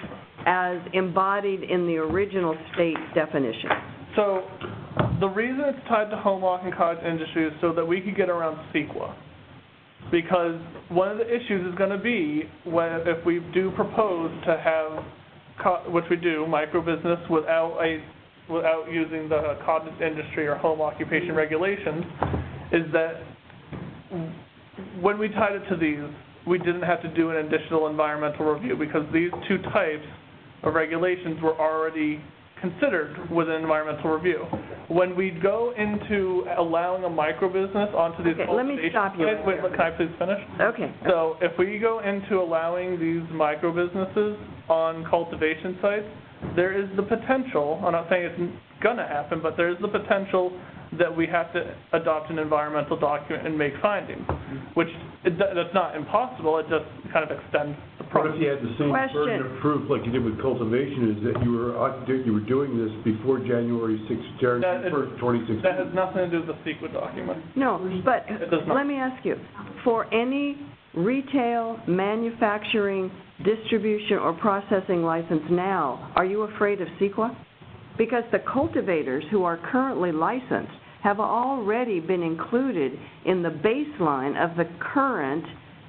as embodied in the original state definition. So the reason it's tied to home lock and cottage industry is so that we could get around CEQA. Because one of the issues is going to be if we do propose to have, which we do, micro-business without using the cottage industry or home occupation regulations, is that when we tied it to these, we didn't have to do an additional environmental review because these two types of regulations were already considered with an environmental review. When we go into allowing a micro-business onto these let me stop you. Wait, can I please finish? Okay. So if we go into allowing these micro-businesses on cultivation sites, there is the potential, I'm not saying it's going to happen, but there is the potential that we have to adopt an environmental document and make findings, which that's not impossible, it just kind of extends the process. What if you had the same burden of proof like you did with cultivation, is that you were doing this before January 1st, 2016? That has nothing to do with the CEQA document. No, but let me ask you, for any retail, manufacturing, distribution, or processing license now, are you afraid of CEQA? Because the cultivators who are currently licensed have already been included in the baseline of the current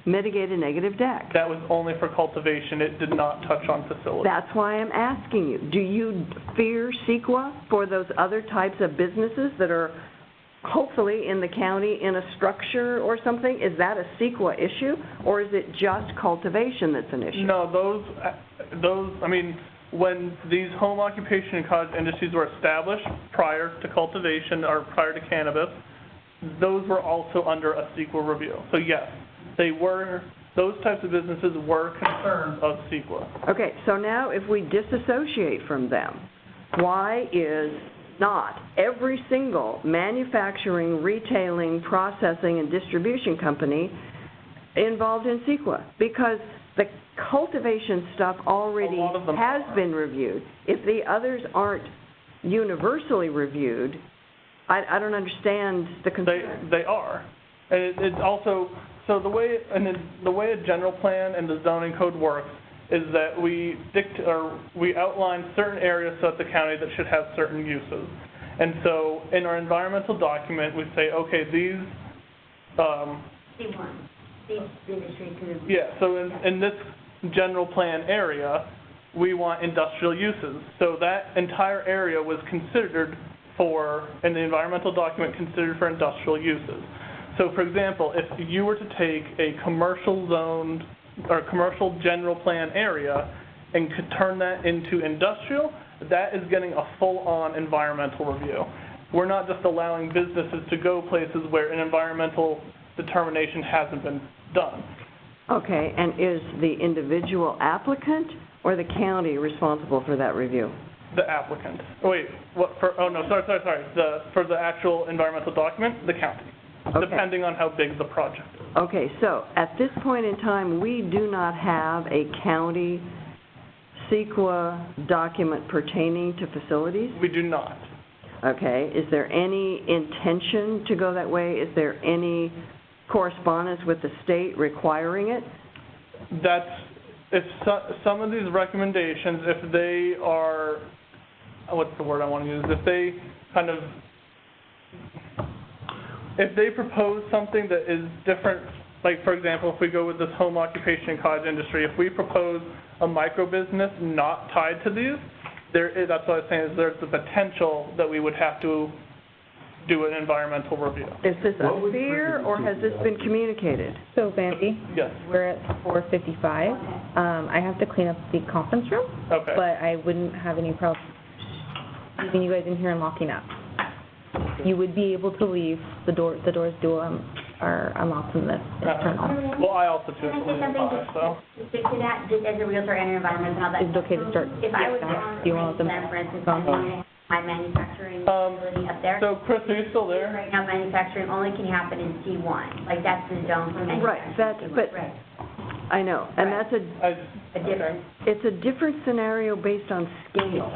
mitigated negative deck. That was only for cultivation. It did not touch on facilities. That's why I'm asking you. Do you fear CEQA for those other types of businesses that are hopefully in the county in a structure or something? Is that a CEQA issue, or is it just cultivation that's an issue? No, when these home occupation and cottage industries were established prior to cultivation or prior to cannabis, those were also under a CEQA review. So yes, those types of businesses were concerned of CEQA. Okay, so now if we disassociate from them, why is not every single manufacturing, retailing, processing, and distribution company involved in CEQA? Because the cultivation stuff already has been reviewed. If the others aren't universally reviewed, I don't understand the concern. They are. And it's also, so the way a general plan and the zoning code works is that we outline certain areas throughout the county that should have certain uses. And so in our environmental document, we say, okay, these yeah, so in this general plan area, we want industrial uses. So that entire area was considered in the environmental document, considered for industrial uses. So for example, if you were to take a commercial zoned or commercial general plan area and could turn that into industrial, that is getting a full-on environmental review. We're not just allowing businesses to go places where an environmental determination hasn't been done. Okay, and is the individual applicant or the county responsible for that review? The applicant. Oh, wait, sorry. For the actual environmental document, the county, depending on how big the project is. Okay, so at this point in time, we do not have a county CEQA document pertaining to facilities? We do not. Okay, is there any intention to go that way? Is there any correspondence with the state requiring it? Some of these recommendations, if they are, what's the word I want to use, if they propose something that is different, like for example, if we go with this home occupation and cottage industry, if we propose a micro-business not tied to these, that's what I was saying, is there's the potential that we would have to do an environmental review. Is this a fear, or has this been communicated? So, Bambi? Yes. We're at 4:55. I have to clean up the conference room. Okay. But I wouldn't have any problem leaving you guys in here and locking up. You would be able to leave. The doors do are lots in this external. Well, I also Can I say something so. to speak to that, just as a realtor and an environmental and all that? Is it okay to start? If I was Yeah. on Do you want them? for instance, I wanted to have my manufacturing facility up there. So Chris, are you still there? Right now, manufacturing only can happen in C1, like that's the zone for manufacturing. Right, that's, but, Right. I know, and Right. that's A difference. it's a different scenario based on scale.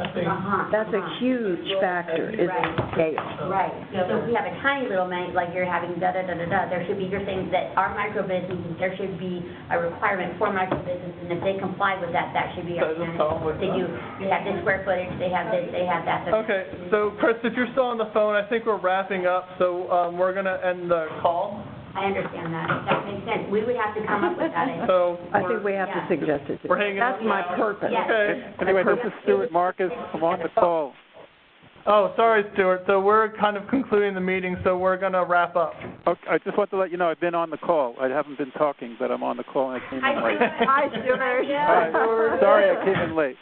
That's a huge factor, is scale. Right, so if we have a tiny little like you're having da-da-da-da-da, there should be, you're saying that our micro businesses, there should be a requirement for micro businesses, and if they comply with that, that should be our standard. They have this square footage, they have this, they have that. Okay, so Chris, if you're still on the phone, I think we're wrapping up, so, we're gonna end the call. I understand that, that makes sense, we would have to come up with that. So, I think we have to suggest it. we're hanging up. That's my purpose. Yes. Okay. Anyway, this is Stuart Marcus. I'm on the call. Oh, sorry, Stuart, so we're kind of concluding the meeting, so we're gonna wrap up. Okay, I just want to let you know I've been on the call. I haven't been talking, but I'm on the call and I came in late. Hi, Stuart. Hi. Sorry I came in late.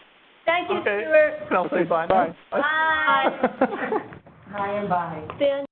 Thank you, Okay. Stuart. I'll say bye. Bye. Bye. Bye. Hi and bye. Sandy?